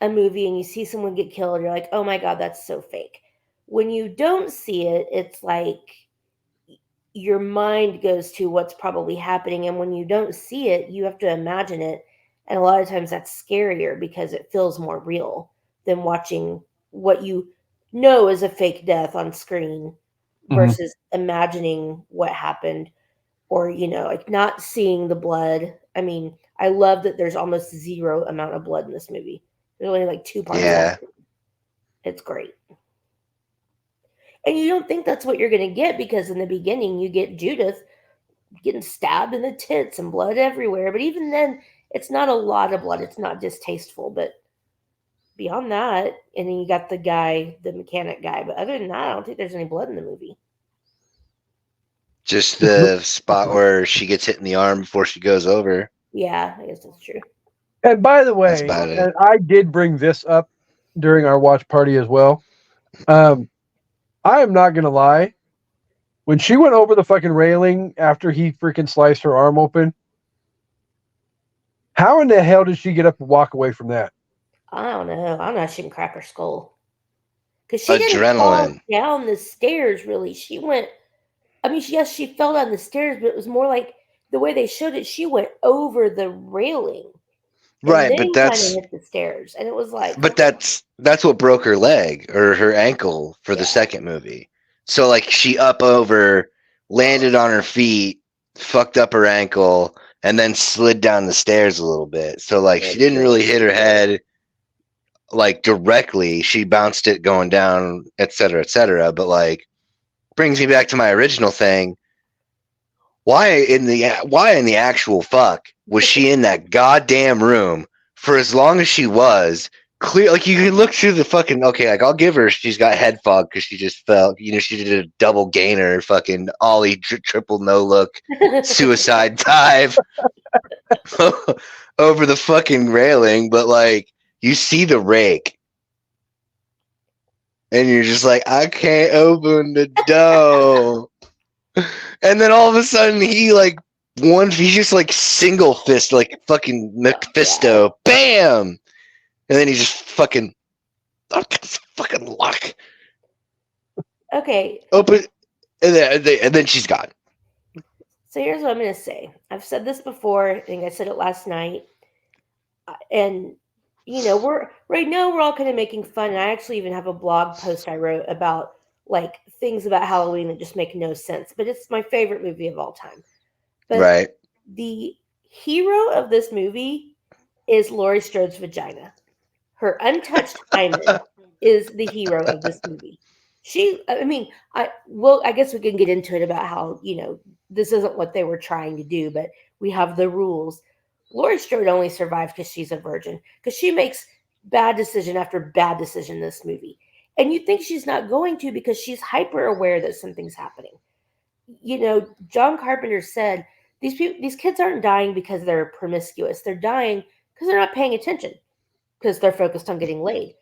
a movie and you see someone get killed, you're like, oh my God, that's so fake. When you don't see it, it's like your mind goes to what's probably happening. And when you don't see it, you have to imagine it. And a lot of times that's scarier because it feels more real than watching what you know is a fake death on screen versus imagining what happened, or, like not seeing the blood. I mean, I love that there's almost zero amount of blood in this movie. There's only like 2 parts. Yeah. It's great. And you don't think that's what you're going to get, because in the beginning you get Judith getting stabbed in the tits and blood everywhere. But even then, it's not a lot of blood. It's not distasteful. But beyond that, and then you got the guy, the mechanic guy. But other than that, I don't think there's any blood in the movie. Just the spot where she gets hit in the arm before she goes over. Yeah, I guess that's true. And by the way, and I did bring this up during our watch party as well. I am not going to lie. When she went over the fucking railing after he freaking sliced her arm open, how in the hell did she get up and walk away from that? I don't know. I don't know if she can crack her skull. Because she didn't fall down the stairs, really. She went, I mean, yes, she fell down the stairs, but it was more like the way they showed it, she went over the railing. Right, but that's kind of hit the stairs, and it was like. But that's what broke her leg or her ankle for the second movie. So like she up over, landed on her feet, fucked up her ankle, and then slid down the stairs a little bit. So like she didn't really hit her head like directly. She bounced it going down, et cetera, et cetera. But like brings me back to my original thing. Why in the actual fuck was she in that goddamn room for as long as she was? Clear, like you can look through the fucking like I'll give her she's got head fog because she just fell. She did a double gainer, fucking ollie, triple no look, suicide dive over the fucking railing. But like you see the rake, and you're just like, I can't open the door. And then all of a sudden he just like single fist like fucking Mephisto, bam, and then he just fucking lock. Okay. Open, and then she's gone. So here's what I'm going to say. I've said this before. I think I said it last night. And, we're all kind of making fun. And I actually even have a blog post I wrote about like things about Halloween that just make no sense. But it's my favorite movie of all time. But right. The hero of this movie is Laurie Strode's vagina. Her untouched hymen is the hero of this movie. I guess we can get into it about how, this isn't what they were trying to do, but we have the rules. Laurie Strode only survived because she's a virgin, because she makes bad decision after bad decision in this movie. And you think she's not going to because she's hyper aware that something's happening. John Carpenter said, these kids aren't dying because they're promiscuous. They're dying because they're not paying attention, because they're focused on getting laid.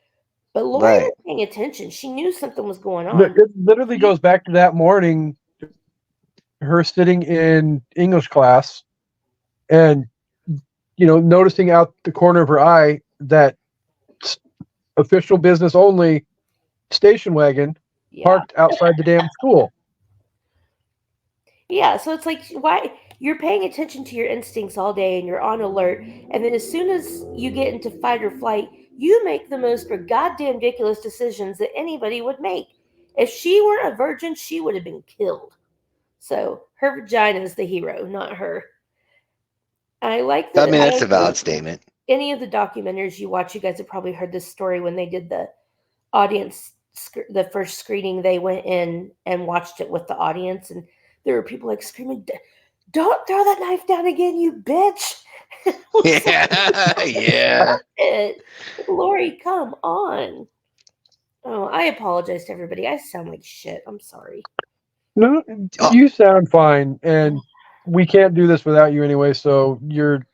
But Laurie was paying attention. She knew something was going on. It literally goes back to that morning, her sitting in English class and, noticing out the corner of her eye that official business only station wagon parked outside the damn school. Yeah, so it's like, why you're paying attention to your instincts all day and you're on alert, and then as soon as you get into fight or flight, you make the most goddamn ridiculous decisions that anybody would make. If she were a virgin, she would have been killed. So her vagina is the hero, not her. I like that. I mean, that's a valid statement. Any of the documentaries you watch, you guys have probably heard this story when they did the audience, the first screening, they went in and watched it with the audience, and there were people like screaming, "Don't throw that knife down again, you bitch!" Yeah. Laurie, come on. Oh, I apologize to everybody. I sound like shit. I'm sorry. No, you sound fine, and we can't do this without you anyway, so you're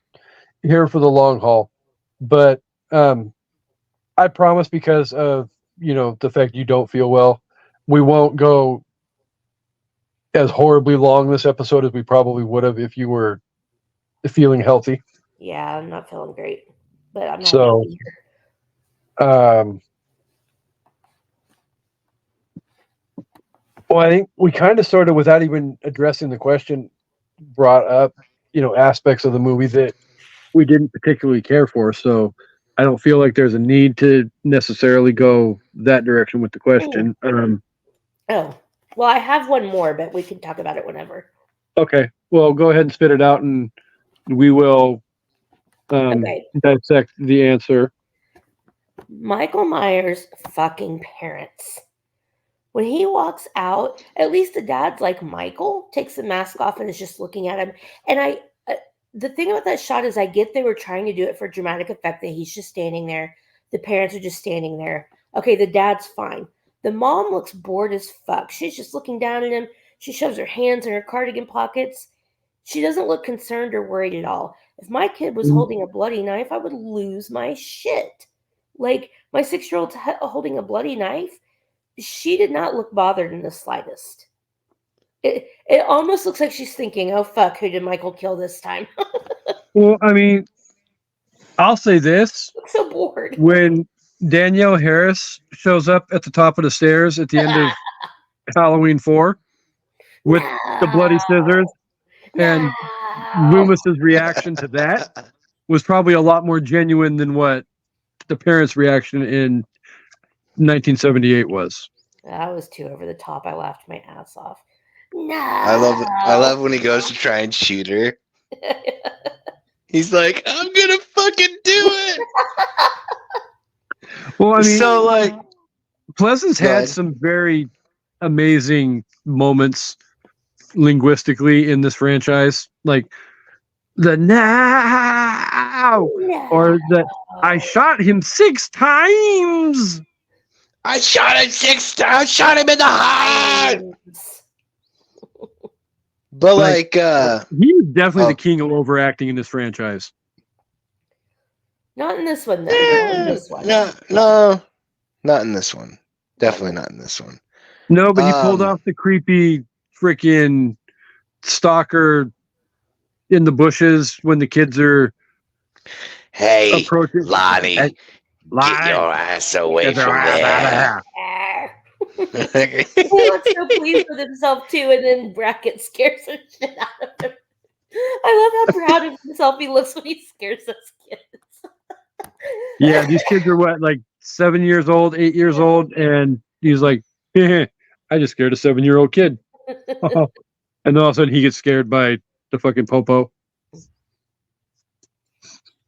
here for the long haul. But I promise, because of the fact you don't feel well, we won't go as horribly long this episode as we probably would have if you were feeling healthy. Yeah, I'm not feeling great, but I'm not so well, I think we kind of sort of, without even addressing the question, brought up aspects of the movie that we didn't particularly care for, so I don't feel like there's a need to necessarily go that direction with the question. Oh, well, I have one more, but we can talk about it whenever. Okay, well, go ahead and spit it out, and we will dissect the answer. Michael Myers' fucking parents. When he walks out, at least the dad's like, Michael takes the mask off and is just looking at him. And the thing about that shot is, I get they were trying to do it for dramatic effect, that he's just standing there. The parents are just standing there. Okay, the dad's fine. The mom looks bored as fuck. She's just looking down at him. She shoves her hands in her cardigan pockets. She doesn't look concerned or worried at all. If my kid was holding a bloody knife, I would lose my shit. Like, my 6-year-old's holding a bloody knife. She did not look bothered in the slightest. It almost looks like she's thinking, oh, fuck, who did Michael kill this time? Well, I mean, I'll say this. I'm so bored. When Danielle Harris shows up at the top of the stairs at the end of Halloween 4 with the bloody scissors, and Loomis's reaction to that was probably a lot more genuine than what the parents' reaction in 1978 was. That was too over the top. I laughed my ass off. No. I love when he goes to try and shoot her. He's like, I'm gonna fucking do it. Well, I mean, so like, Pleasance had some very amazing moments linguistically in this franchise, like the now or the I shot him 6 times. I shot him 6 times. Shot him in the heart. But like, he's definitely the king of overacting in this franchise. Not in this one, though. Not in this one. No, not in this one. Definitely not in this one. No, but he pulled off the creepy freaking stalker in the bushes when the kids are approaching. Lonnie, get your ass away from there. He looks so pleased with himself too, and then Brackett scares the shit out of him. I love how proud of himself he looks when he scares those kids. Yeah, these kids are what, like 7 years old, 8 years old, and he's like, I just scared a 7-year-old kid. And then all of a sudden he gets scared by the fucking popo.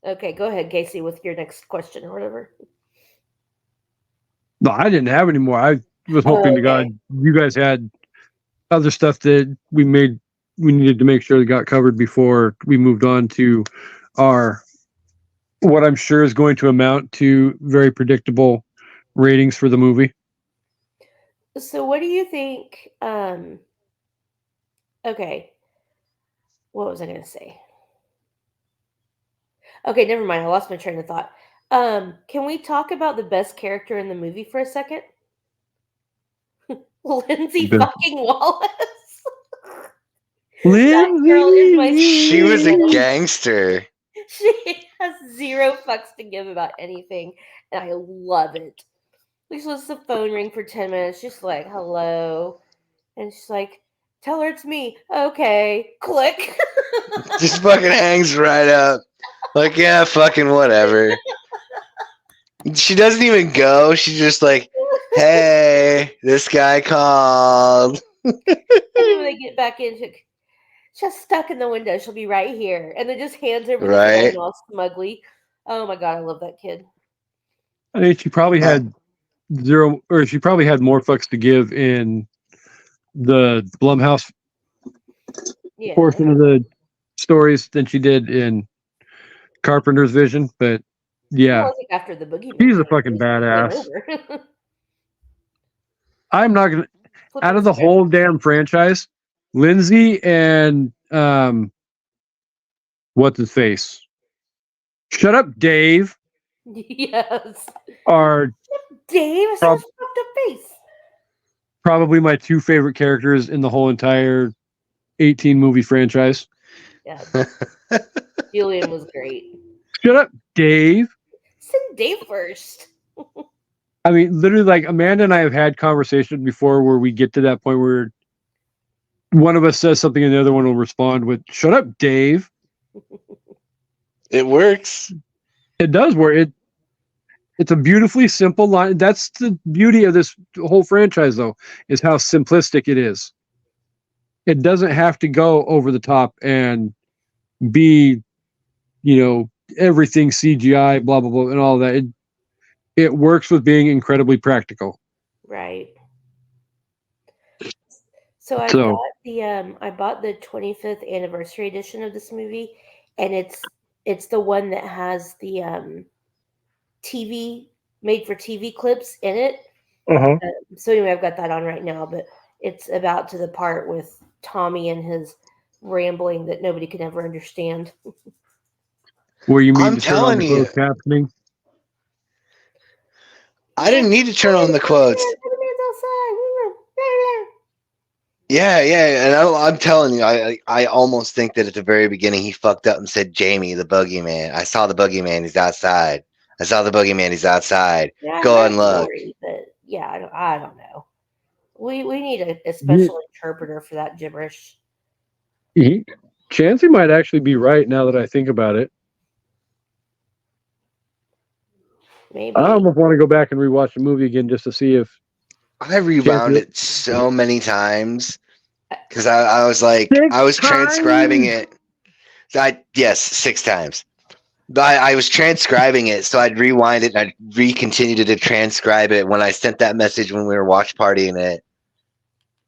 Okay, go ahead, Kasey, with your next question or whatever. No, I didn't have any more. I was hoping to God you guys had other stuff that we needed to make sure that got covered before we moved on to our what I'm sure is going to amount to very predictable ratings for the movie. So what do you think? Okay. What was I going to say? Okay, never mind. I lost my train of thought. Can we talk about the best character in the movie for a second? Lindsay fucking Wallace. Lindsay! She was a gangster. She has 0 fucks to give about anything, and I love it. She lets the phone ring for 10 minutes. She's like, hello. And she's like, tell her it's me. Okay. Click. Just fucking hangs right up. Like, yeah, fucking whatever. She doesn't even go. She's just like, hey, this guy called. And then when they get back in, she's stuck in the window. She'll be right here. And then just hands over the phone all smugly. Oh my God, I love that kid. I mean, she probably had she probably had more fucks to give in the Blumhouse portion of the stories than she did in Carpenter's vision, but yeah, after the boogeyman, he's a fucking badass. I'm not gonna out of the whole damn franchise, Lindsay and what's his face? Shut up, Dave. Yes. Are Dave has such a fucked up face. Probably my 2 favorite characters in the whole entire 18 movie franchise. Yeah. Julian was great. Shut up, Dave. Send Dave first. I mean, literally, like Amanda and I have had conversations before where we get to that point where one of us says something and the other one will respond with, shut up, Dave. It works. It does work. It's a beautifully simple line. That's the beauty of this whole franchise, though, is how simplistic it is. It doesn't have to go over the top and be, everything CGI, blah, blah, blah, and all that. It works with being incredibly practical. Right. So I bought the 25th anniversary edition of this movie, and it's the one that has the TV made for TV clips in it. So anyway, I've got that on right now, but it's about to the part with Tommy and his rambling that nobody can ever understand. Where you mean to turn on the closed captioning? I didn't need to turn on the quotes. Yeah, and I'm telling you, I almost think that at the very beginning he fucked up and said Jamie, the boogeyman. I saw the boogeyman. He's outside. I saw the boogeyman. He's outside. Yeah, go and look. But yeah, I don't know. We need a special interpreter for that gibberish. Chancy might actually be right now that I think about it. Maybe. I almost want to go back and rewatch the movie again just to see if I rewound it so many times because I was like, I was transcribing it. Yes, 6 times. But I was transcribing it, so I'd rewind it and I'd continue to transcribe it when I sent that message when we were watch partying it.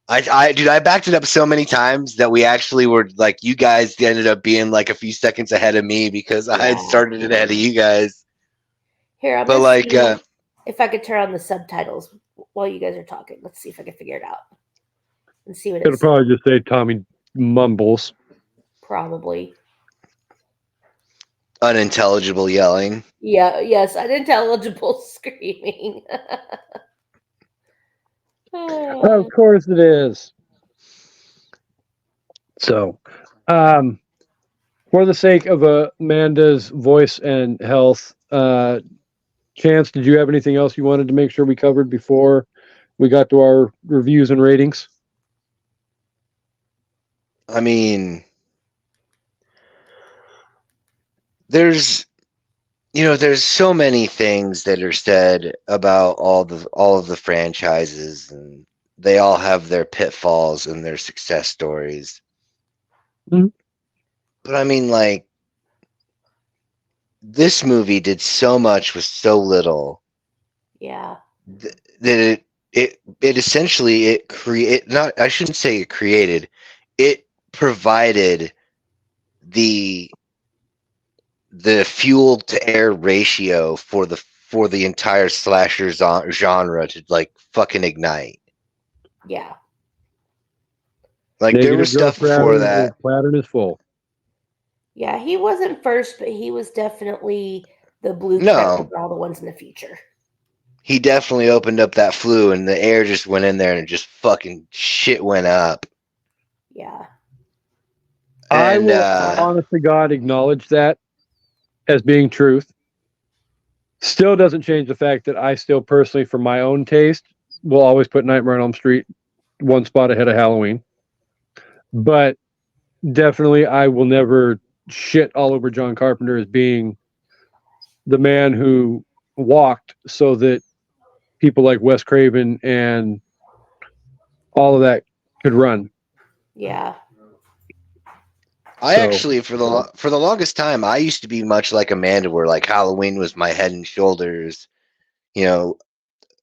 Dude, I backed it up so many times that we actually were like, you guys ended up being like a few seconds ahead of me because I had started it ahead of you guys. Here, I'm But gonna like, see if I could turn on the subtitles while you guys are talking. Let's see if I can figure it out and see what It'll it's probably just say Tommy mumbles. probably. unintelligible yelling. Yeah, yes, unintelligible screaming. Of course it is. So, for the sake of Amanda's voice and health, Chance, did you have anything else you wanted to make sure we covered before we got to our reviews and ratings? I mean, there's there's so many things that are said about all of the franchises, and they all have their pitfalls and their success stories. Mhm. But I mean, like, this movie did so much with so little. Yeah. That it essentially it create not I shouldn't say it created, it provided the fuel to air ratio for the entire slasher genre to like fucking ignite. Yeah. Like, there was Negative stuff growth before pattern, that. the pattern is full. Yeah, he wasn't first, but he was definitely the blueprint No, for all the ones in the future. he definitely opened up that flue, and the air just went in there, and it just fucking shit went up. Yeah. I And will, honest to God, acknowledge that as being truth. Still doesn't change the fact that I still personally, for my own taste, will always put Nightmare on Elm Street one spot ahead of Halloween. But definitely, I will never shit all over John Carpenter as being the man who walked so that people like Wes Craven and all of that could run. Yeah. I So, actually, for the longest time, I used to be much like Amanda, where like Halloween was my head and shoulders, you know,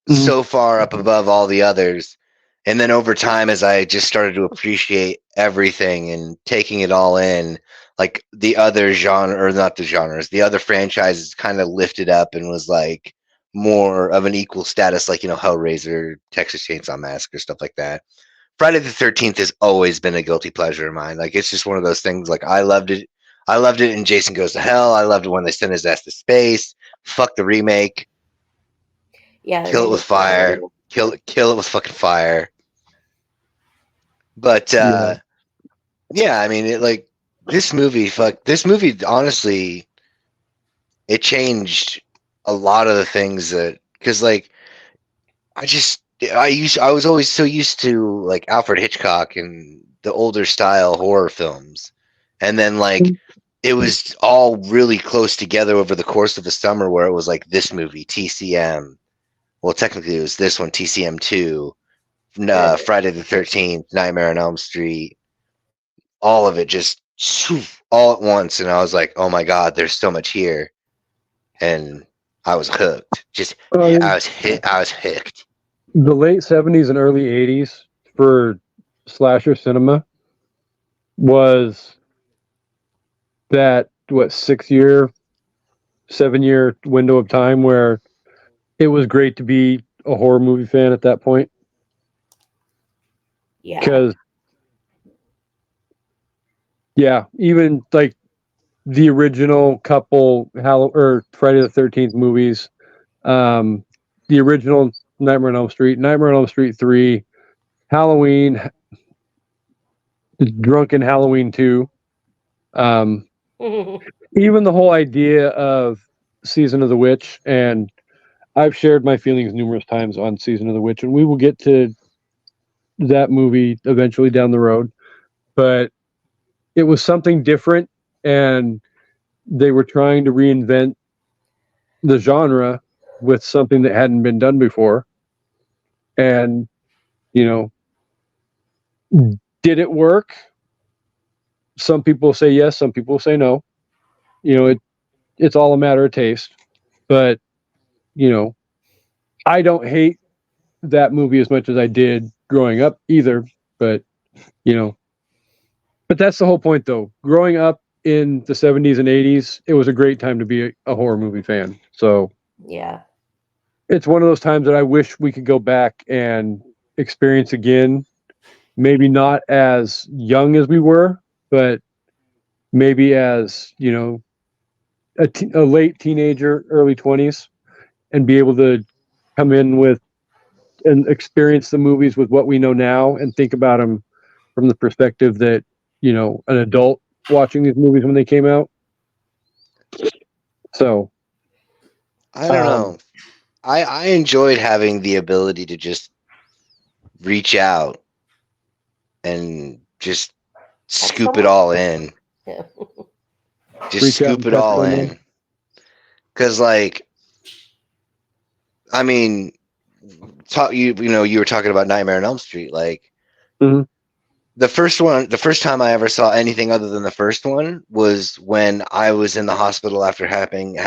so far up above all the others. And then over time, as I just started to appreciate everything and taking it all in, like the other genre, or not the genres, the other franchises kind of lifted up and was like more of an equal status, like, Hellraiser, Texas Chainsaw Massacre, stuff like that. Friday the 13th has always been a guilty pleasure of mine. Like, it's just one of those things. Like, I loved it. I loved it in Jason Goes to Hell. I loved it when they sent his ass to space. Fuck the remake. Yeah. Kill it with fire. Kill it with fucking fire. But yeah, I mean, this movie, honestly, it changed a lot of the things that, because like I was always so used to like Alfred Hitchcock and the older style horror films, and then like it was all really close together over the course of the summer, where it was like this movie TCM. Well, technically, it was this one TCM 2, Friday the 13th, Nightmare on Elm Street. All of it just all at once, and I was like, oh my god, there's so much here, and I was hooked. I was hooked. the late 70s and early 80s for slasher cinema was that, what, 6 year, 7 year window of time where it was great to be a horror movie fan at that point. Yeah. Because, yeah, even like the original couple Friday the 13th movies, the original Nightmare on Elm Street, Nightmare on Elm Street 3, Halloween, Drunken Halloween 2, even the whole idea of Season of the Witch. And I've shared my feelings numerous times on Season of the Witch, and we will get to that movie eventually down the road. But it was something different, and they were trying to reinvent the genre with something that hadn't been done before. And, you know, did it work? Some people say yes, some people say no. It's all a matter of taste. But, I don't hate that movie as much as I did growing up either, but but that's the whole point, though. Growing up in the 70s and 80s, it was a great time to be a horror movie fan. So Yeah. it's one of those times that I wish we could go back and experience again. Maybe not as young as we were, but maybe as, a late teenager, early 20s, and be able to come in with and experience the movies with what we know now and think about them from the perspective that, an adult watching these movies when they came out. So I don't know. I enjoyed having the ability to just reach out and just scoop it all in. Yeah. Just Reach out scoop and it touch all someone. in. Because, like, I mean, you were talking about Nightmare on Elm Street. Like, Mhm. the first time I ever saw anything other than the first one was when I was in the hospital after having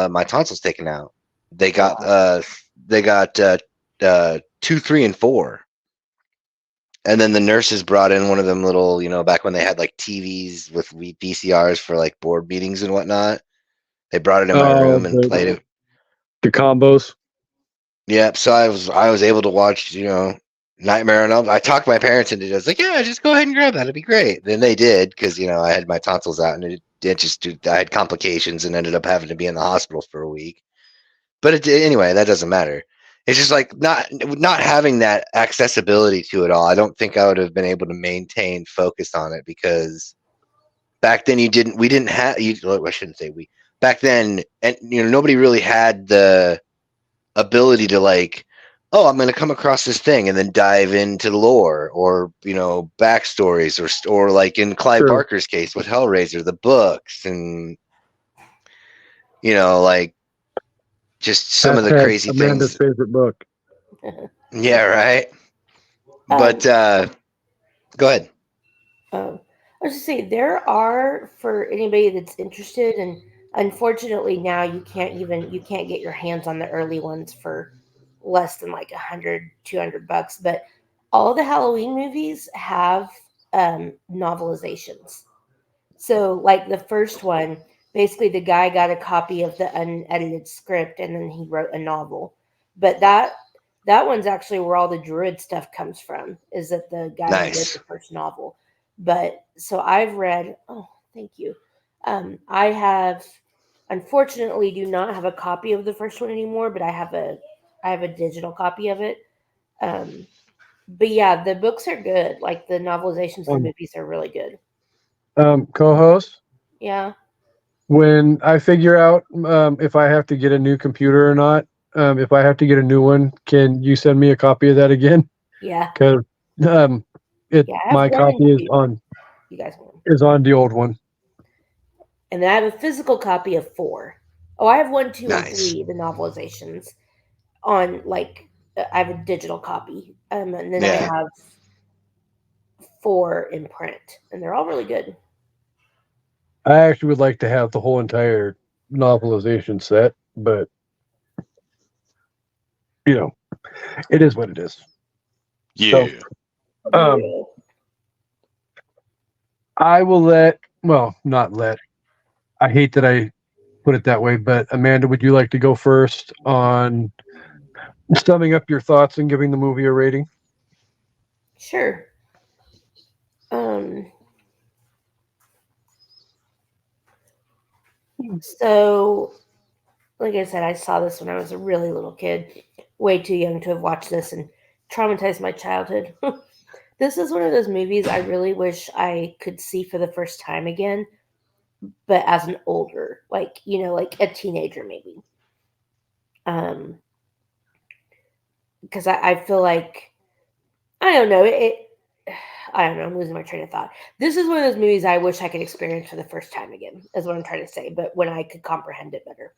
my tonsils taken out. They got 2, 3, and 4. And then the nurses brought in one of them little, back when they had like TVs with VCRs for like board meetings and whatnot. They brought it in my room and played it. The combos. Yep. So I was able to watch, Nightmare on Elm. I talked my parents into it. I was like, yeah, just go ahead and grab that. It'd be great. Then they did because I had my tonsils out and I had complications and ended up having to be in the hospital for a week. But anyway, that doesn't matter. It's just like not having that accessibility to it all. I don't think I would have been able to maintain focus on it because back then we didn't have. I shouldn't say we. Back then, and nobody really had the ability to like, oh, I'm going to come across this thing and then dive into the lore or backstories or like in Clive Barker's case with Hellraiser, the books and like. Just some of the crazy Amanda's things. favorite book. Yeah, right. But go ahead. I was just saying there are, for anybody that's interested, and unfortunately now you can't get your hands on the early ones for less than like $100-$200. But all the Halloween movies have novelizations. So like the first one, basically the guy got a copy of the unedited script and then he wrote a novel. But that one's actually where all the Druid stuff comes from, is that the guy who wrote the first novel. But so I've read, oh, thank you. I have, unfortunately, do not have a copy of the first one anymore, but I have a digital copy of it. But yeah, the books are good. Like the novelizations of the movies are really good. Co-host. Yeah. When I figure out if I have to get a new computer or not, if I have to get a new one, can you send me a copy of that again? Yeah. Because my copy is on. You guys is on the old one. And I have a physical copy of 4. Oh, I have 1, 2, and Nice. 3, the novelizations. On like, I have a digital copy, and then I have 4 in print, and they're all really good. I actually would like to have the whole entire novelization set, but it is what it is. Yeah. So, I will not let. I hate that I put it that way, but Amanda, would you like to go first on summing up your thoughts and giving the movie a rating? Sure. So, like I said, I saw this when I was a really little kid, way too young to have watched this and traumatized my childhood. This is one of those movies I really wish I could see for the first time again, but as an older, like a teenager maybe. Because I feel like, I don't know, I don't know, I'm losing my train of thought. This is one of those movies I wish I could experience for the first time again, is what I'm trying to say, but when I could comprehend it better.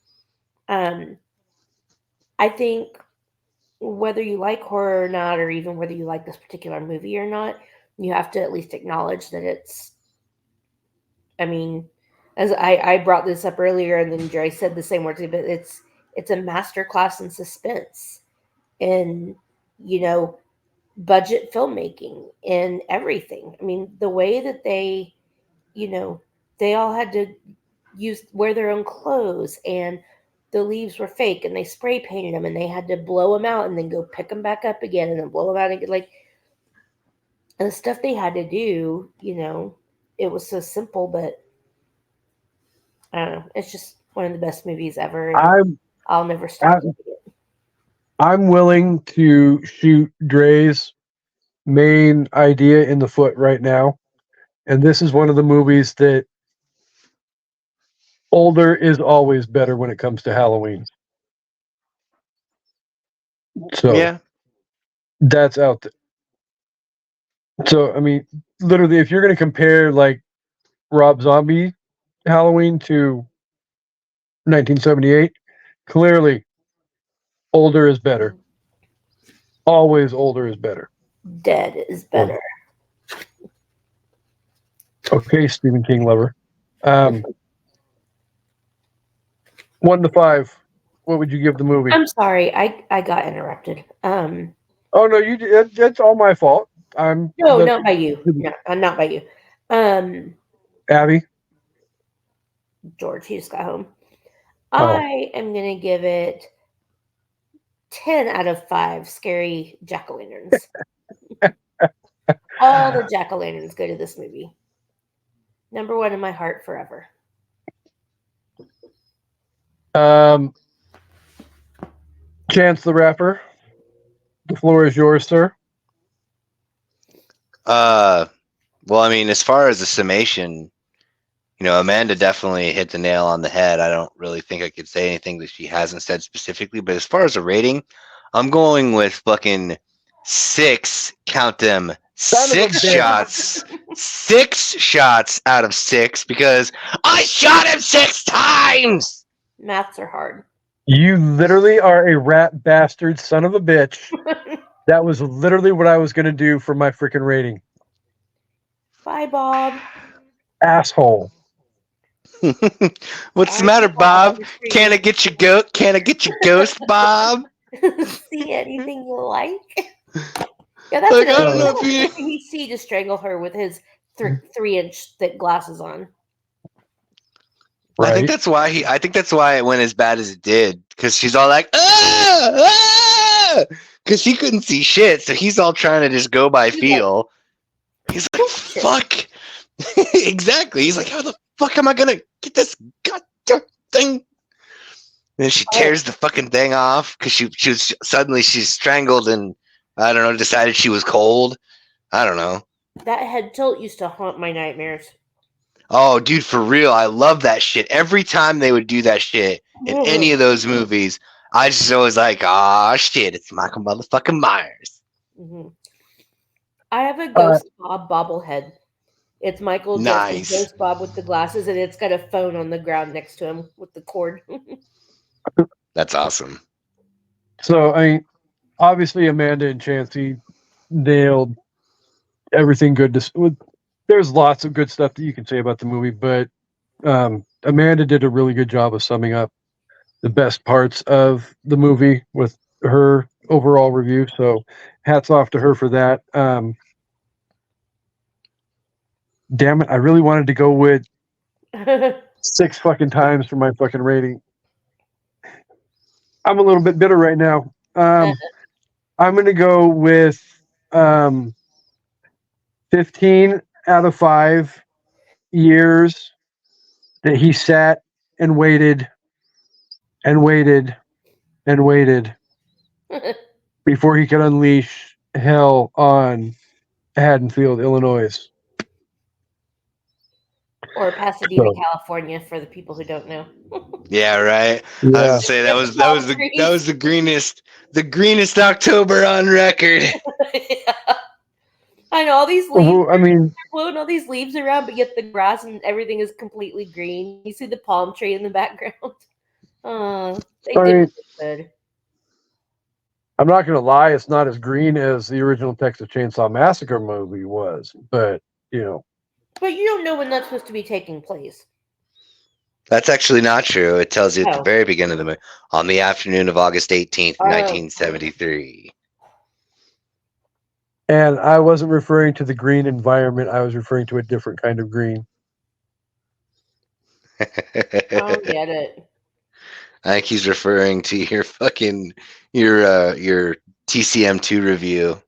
I think whether you like horror or not, or even whether you like this particular movie or not, you have to at least acknowledge that as I brought this up earlier, and then Jerry said the same words, but it's a masterclass in suspense. And, budget filmmaking and everything. I mean, the way that they, you know, they all had to wear their own clothes, and the leaves were fake, and they spray painted them, and they had to blow them out and then go pick them back up again and then blow them out again. Like, the stuff they had to do, it was so simple, but I don't know. It's just one of the best movies ever. And I'll never stop loving it. I'm willing to shoot Dre's main idea in the foot right now. And this is one of the movies that older is always better when it comes to Halloween. So Yeah. That's out there. So, I mean, literally, if you're going to compare like Rob Zombie Halloween to 1978, clearly older is better. Always older is better. Dead is better. Okay, Stephen King lover. 1 to 5, what would you give the movie? I'm sorry, I got interrupted. Oh no, you did. It's all my fault. Not by you. No, not by you. Abby. George, he just got home. I am gonna give it 10 out of 5 scary jack-o'-lanterns. All the jack-o'-lanterns go to this movie. Number 1 in my heart forever. Chance the Rapper. The floor is yours, sir. Well, I mean, as far as the summation, Amanda definitely hit the nail on the head. I don't really think I could say anything that she hasn't said specifically, but as far as a rating, I'm going with fucking 6, count them, 6 shots, 6 shots out of 6, because I shot him 6 times! Maths are hard. You literally are a rat bastard son of a bitch. That was literally what I was going to do for my freaking rating. Bye, Bob. Asshole. What's the matter, Bob? Can I get your goat? Can I get your ghost, Bob? See anything you like? Yeah, that's like, I don't know if he see to strangle her with his 3-inch thick glasses on. Right. I think that's why it went as bad as it did, because she's all like, ah! Because he couldn't see shit, so he's all trying to just go by feel. He's like, fuck. Exactly. He's like, how the fuck am I gonna get this goddamn thing? And then she tears the fucking thing off because she's strangled and I don't know, decided she was cold. I don't know. That head tilt used to haunt my nightmares. Oh, dude, for real, I love that shit. Every time they would do that shit in any of those movies, I just always like, ah, shit, it's Michael motherfucking Myers. Mm-hmm. I have a Ghost Bob bobblehead. It's Michael Jackson's Ghost Bob with the glasses, and it's got a phone on the ground next to him with the cord. That's awesome. So, I mean, obviously Amanda and Chancy nailed everything good. There's lots of good stuff that you can say about the movie, but Amanda did a really good job of summing up the best parts of the movie with her overall review. So hats off to her for that. Damn it, I really wanted to go with 6 fucking times for my fucking rating. I'm a little bit bitter right now. I'm going to go with 15 out of 5 years that he sat and waited and waited and waited before he could unleash hell on Haddonfield, Illinois. Or Pasadena, California, for the people who don't know. Yeah, right. Yeah. I would say that was the greenest October on record. Yeah. I know all these leaves. I mean, blowing all these leaves around, but yet the grass and everything is completely green. You see the palm tree in the background. They did good. I'm not going to lie; it's not as green as the original Texas Chainsaw Massacre movie was, but But you don't know when that's supposed to be taking place. That's actually not true. It tells you at the very beginning of the movie, on the afternoon of August 18th, 1973. And I wasn't referring to the green environment. I was referring to a different kind of green. I don't get it. I think he's referring to your your TCM2 review.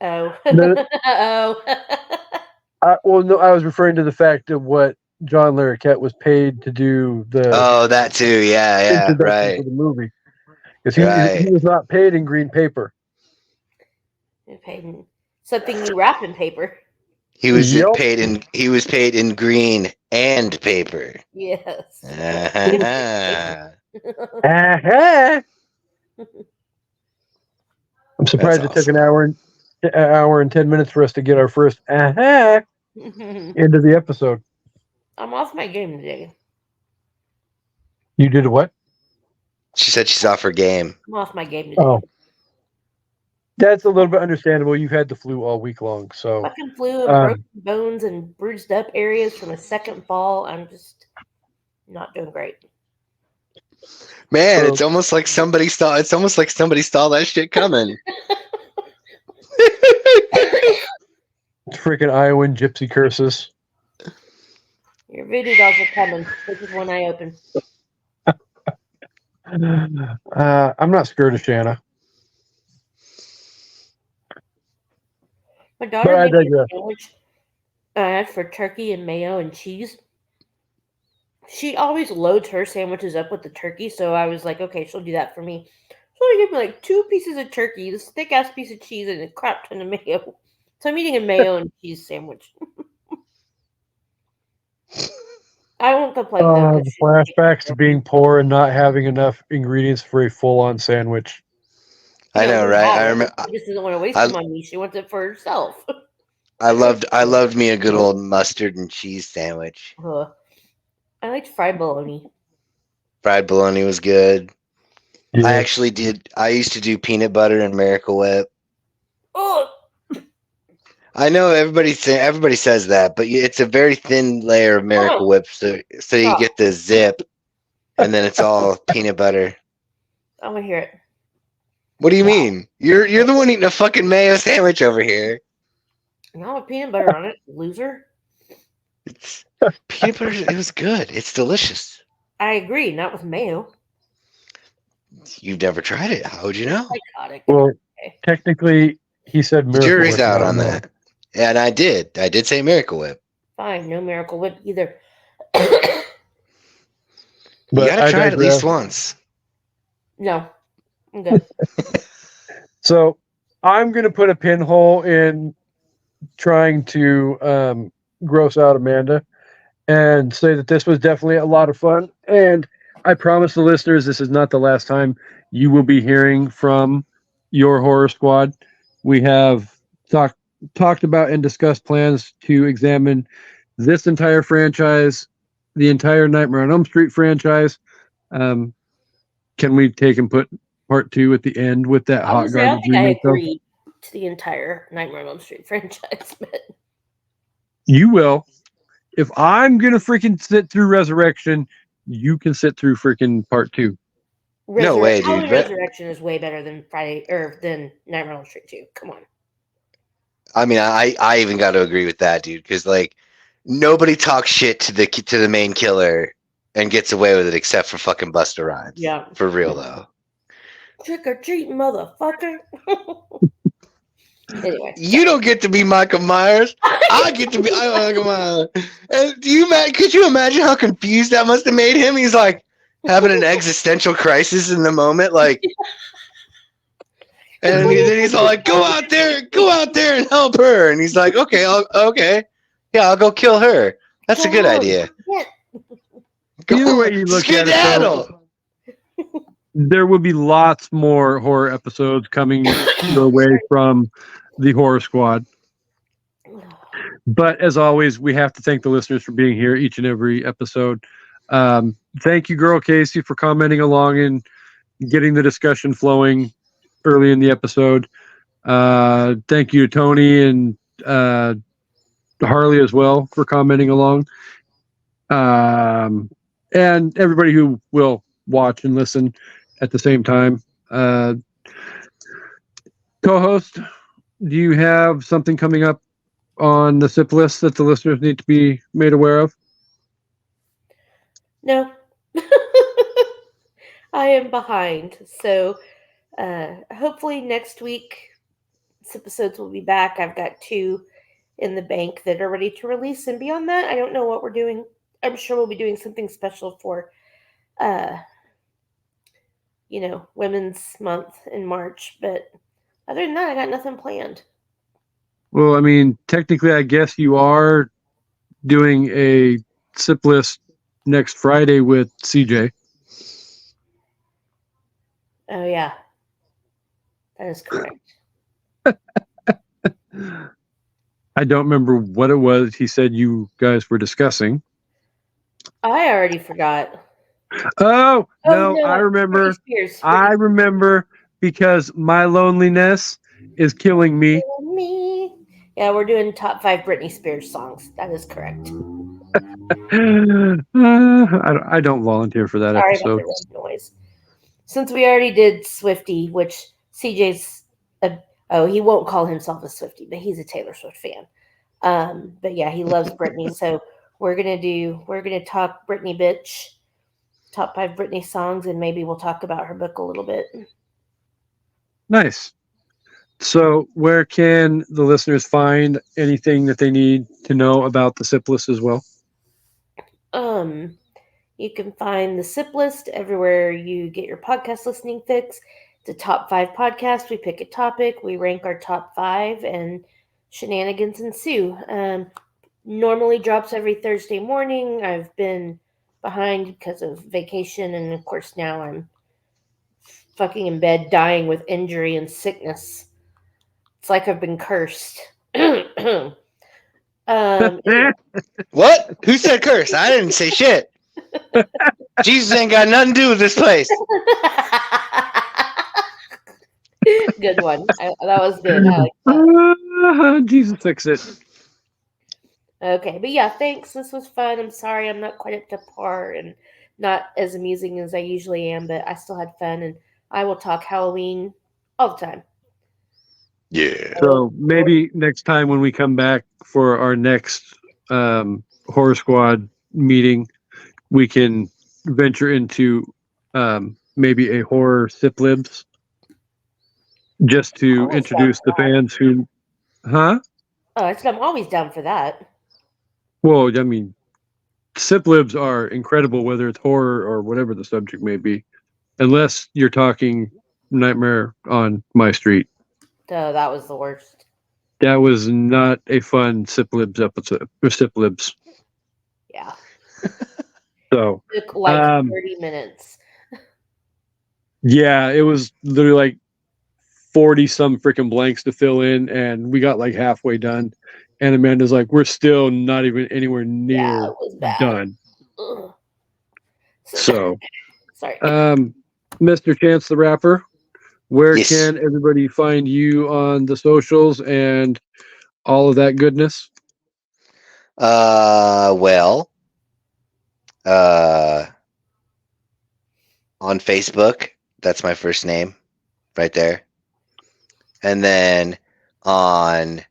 Oh. No. Oh. No, I was referring to the fact of what John Larroquette was paid to do the that too. Yeah, introduction right. for the movie. Because Right. he was not paid in green paper. You're paid in something you wrap in paper. He was Yep. paid in green and paper. Yes. Uh-huh. I'm surprised That's it took awesome. an hour and 10 minutes for us to get our first into the episode. I'm off my game today. You did what? She said she's off her game. I'm off my game today. Oh. That's a little bit understandable. You've had the flu all week long, so Fucking flu and broken bones and bruised up areas from a second fall. I'm just not doing great. Man, it's almost like somebody saw. It's almost like somebody saw that shit coming. Freaking Iowan gypsy curses. Your voodoo dolls are coming. This is one eye open. I'm not scared of Shanna. My daughter But I made me a digress. sandwich for turkey and mayo and cheese. She always loads her sandwiches up with the turkey, so I was like, okay, she'll do that for me. So she gave me like 2 pieces of turkey, this thick ass piece of cheese, and a crap ton of mayo. So I'm eating a mayo and cheese sandwich. I won't complain though. The flashbacks to being poor and not having enough ingredients for a full-on sandwich. I know, right? I remember. She just doesn't want to waste them on me. She wants it for herself. I loved me a good old mustard and cheese sandwich. I liked fried bologna. Fried bologna was good. Yeah. I used to do peanut butter and Miracle Whip. Oh, I know everybody says that, but it's a very thin layer of Miracle Whip, so you get the zip, and then it's all peanut butter. I want to hear it. What do you mean? You're the one eating a fucking mayo sandwich over here. No, with peanut butter on it, loser. It's peanut butter. It was good. It's delicious. I agree, not with mayo. You've never tried it. How would you know? Psychotic. Well, technically, he said Miracle Jury's Whip, out on that. And I did. I did say Miracle Whip. Fine, no Miracle Whip either. You gotta try it at least once. No, I'm good. So I'm going to put a pinhole in trying to gross out Amanda and say that this was definitely a lot of fun. And I promise the listeners this is not the last time you will be hearing from your horror squad. We have talked about and discussed plans to examine this entire franchise, the entire Nightmare on Elm Street franchise. Can we take and put part 2 at the end with that hot garbage? I think I agree to the entire Nightmare on Elm Street franchise, but you will. If I'm gonna freaking sit through Resurrection, you can sit through freaking part 2. No way, dude. Resurrection is way better than than Nightmare on Elm Street 2. Come on. I mean, I even got to agree with that, dude, because like nobody talks shit to the main killer and gets away with it except for fucking Busta Rhymes. Yeah, for real though. Trick or treat, motherfucker. Anyway, you don't get to be Michael Myers. I get to be Michael Myers. And could you imagine how confused that must have made him? He's like having an existential crisis in the moment, like. And then he's all like, go out there and help her. And he's like, okay, I'll go kill her. That's a good idea. Either way you look at it, there will be lots more horror episodes coming your way from the Horror Squad. But as always, we have to thank the listeners for being here each and every episode. Thank you, girl Kasey, for commenting along and getting the discussion flowing early in the episode. Thank you to Tony and Harley as well for commenting along. And everybody who will watch and listen at the same time. Co-host, do you have something coming up on the SIP list that the listeners need to be made aware of? No. I am behind. So hopefully next week episodes will be back. I've got 2 in the bank that are ready to release, and beyond that, I don't know what we're doing. I'm sure we'll be doing something special for uh Women's Month in March, but other than that, I got nothing planned. Well, I mean, technically, I guess you are doing a SIP list next Friday with CJ. Oh yeah. That is correct. I don't remember what it was he said you guys were discussing. I already forgot. Oh, no, no, I remember. Britney Spears. I remember because my loneliness is killing me. Me. Yeah, we're doing top 5 Britney Spears songs. That is correct. I don't volunteer for that Sorry about episode. the red noise. Since we already did Swifty, which CJ's he won't call himself a Swifty, but he's a Taylor Swift fan. But yeah, he loves Britney, so we're gonna talk Britney bitch, top 5 Britney songs, and maybe we'll talk about her book a little bit. Nice. So, where can the listeners find anything that they need to know about the SIP list as well? You can find the SIP list everywhere you get your podcast listening fix. It's a top 5 podcast. We pick a topic, we rank our top 5, and shenanigans ensue. Normally drops every Thursday morning. I've been behind because of vacation, and of course now I'm fucking in bed dying with injury and sickness. It's like I've been cursed. Anyway. What? Who said curse? I didn't say shit. Jesus ain't got nothing to do with this place. Good one. That was good. I like that. Jesus fix it. Okay, but yeah, thanks. This was fun. I'm sorry I'm not quite up to par and not as amusing as I usually am, but I still had fun, and I will talk Halloween all the time. Yeah. So maybe next time when we come back for our next horror squad meeting, we can venture into maybe a horror SIP libs just to introduce the fans who, huh? Oh, I'm always down for that. Well, I mean, SIP libs are incredible, whether it's horror or whatever the subject may be, unless you're talking Nightmare on My Street. Oh, that was the worst. That was not a fun SIP libs episode. Or SIP libs. Yeah. So It took like 30 minutes. Yeah, it was literally like 40 some freaking blanks to fill in, and we got like halfway done. And Amanda's like, we're still not even anywhere near it was bad. done. Ugh. So, sorry. Mr. Chance the Rapper, where Yes. can everybody find you on the socials and all of that goodness? Well, on Facebook, that's my first name right there. And then on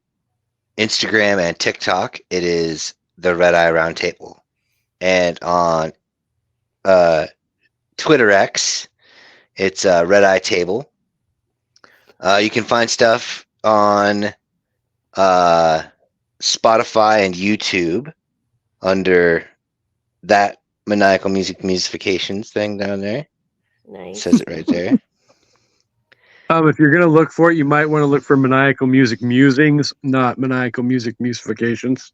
Instagram and TikTok, it is the Red Eye Roundtable. And on Twitter X, it's Red Eye Table. You can find stuff on Spotify and YouTube under that Maniacal Music Musifications thing down there. Nice. It says it right there. If you're gonna look for it, you might want to look for Maniacal Music Musings, not Maniacal Music Musifications.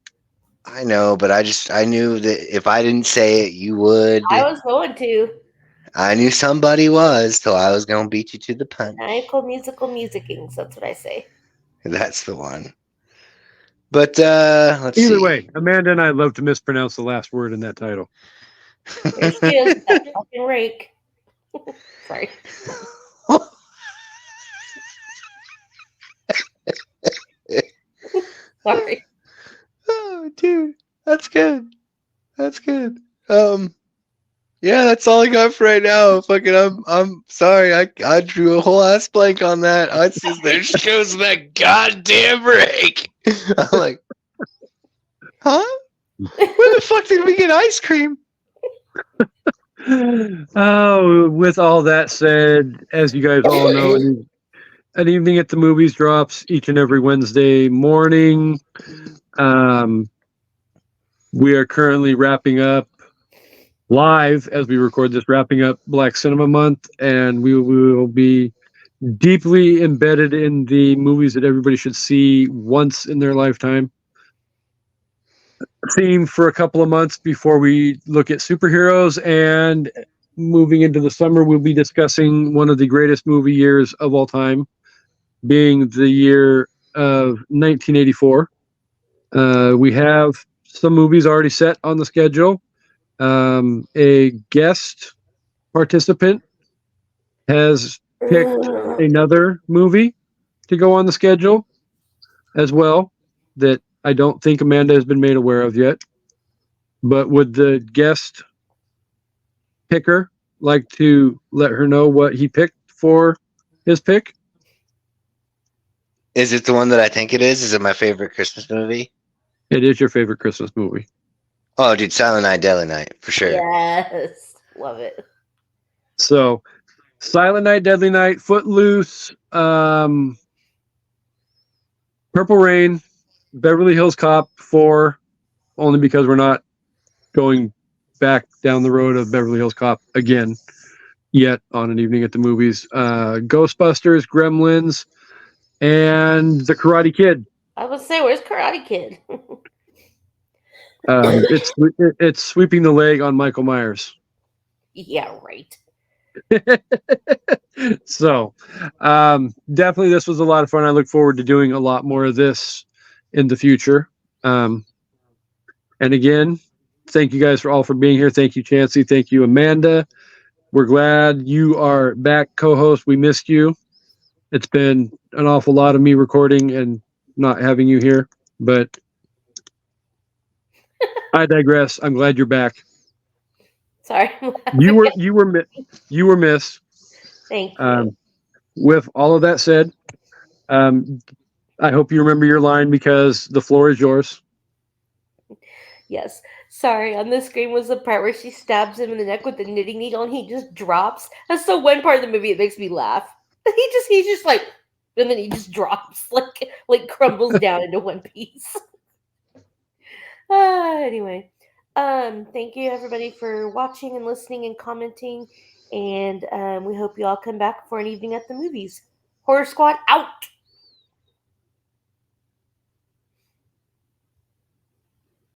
I know, but I knew that if I didn't say it, you would. I was going to. I knew somebody was, so I was going to beat you to the punch. Maniacal Musical Musicings, that's what I say. That's the one. But let's see. Either way, Amanda and I love to mispronounce the last word in that title. There she is, that fucking rake. Sorry. Sorry. Oh, dude, that's good. That's good. Yeah, that's all I got for right now. Fucking, I'm sorry. I drew a whole ass blank on that. It's just there just goes that goddamn break. I'm like, huh? Where the fuck did we get ice cream? Oh, with all that said, as you guys all know, an evening at the movies drops each and every Wednesday morning. We are currently wrapping up live as we record this, wrapping up Black Cinema Month, and we will be deeply embedded in the movies that everybody should see once in their lifetime theme for a couple of months before we look at superheroes. And moving into the summer, we'll be discussing one of the greatest movie years of all time, being the year of 1984. We have some movies already set on the schedule. A guest participant has picked another movie to go on the schedule as well that I don't think Amanda has been made aware of yet. But would the guest picker like to let her know what he picked for his pick? Is it the one that I think it is? Is it my favorite Christmas movie? It is your favorite Christmas movie. Oh, dude, Silent Night, Deadly Night, for sure. Yes. Love it. So, Silent Night, Deadly Night, Footloose, Purple Rain, Beverly Hills Cop 4, only because we're not going back down the road of Beverly Hills Cop again yet on an evening at the movies. Ghostbusters, Gremlins, and The Karate Kid. I was say, where's Karate Kid? It's sweeping the leg on Michael Myers. Yeah, right. So, definitely this was a lot of fun. I look forward to doing a lot more of this in the future. And again, thank you guys for being here. Thank you, Chancy. Thank you, Amanda. We're glad you are back, co-host. We missed you. It's been an awful lot of me recording and not having you here, but I digress. I'm glad you're back. Sorry. You were missed. Thank you. With all of that said, I hope you remember your line because the floor is yours. Yes. Sorry, on the screen was the part where she stabs him in the neck with the knitting needle and he just drops. That's the one part of the movie that makes me laugh. He's just like, and then he just drops, like crumbles down into one piece. Anyway, thank you everybody for watching and listening and commenting, and we hope you all come back for an evening at the movies. Horror Squad out.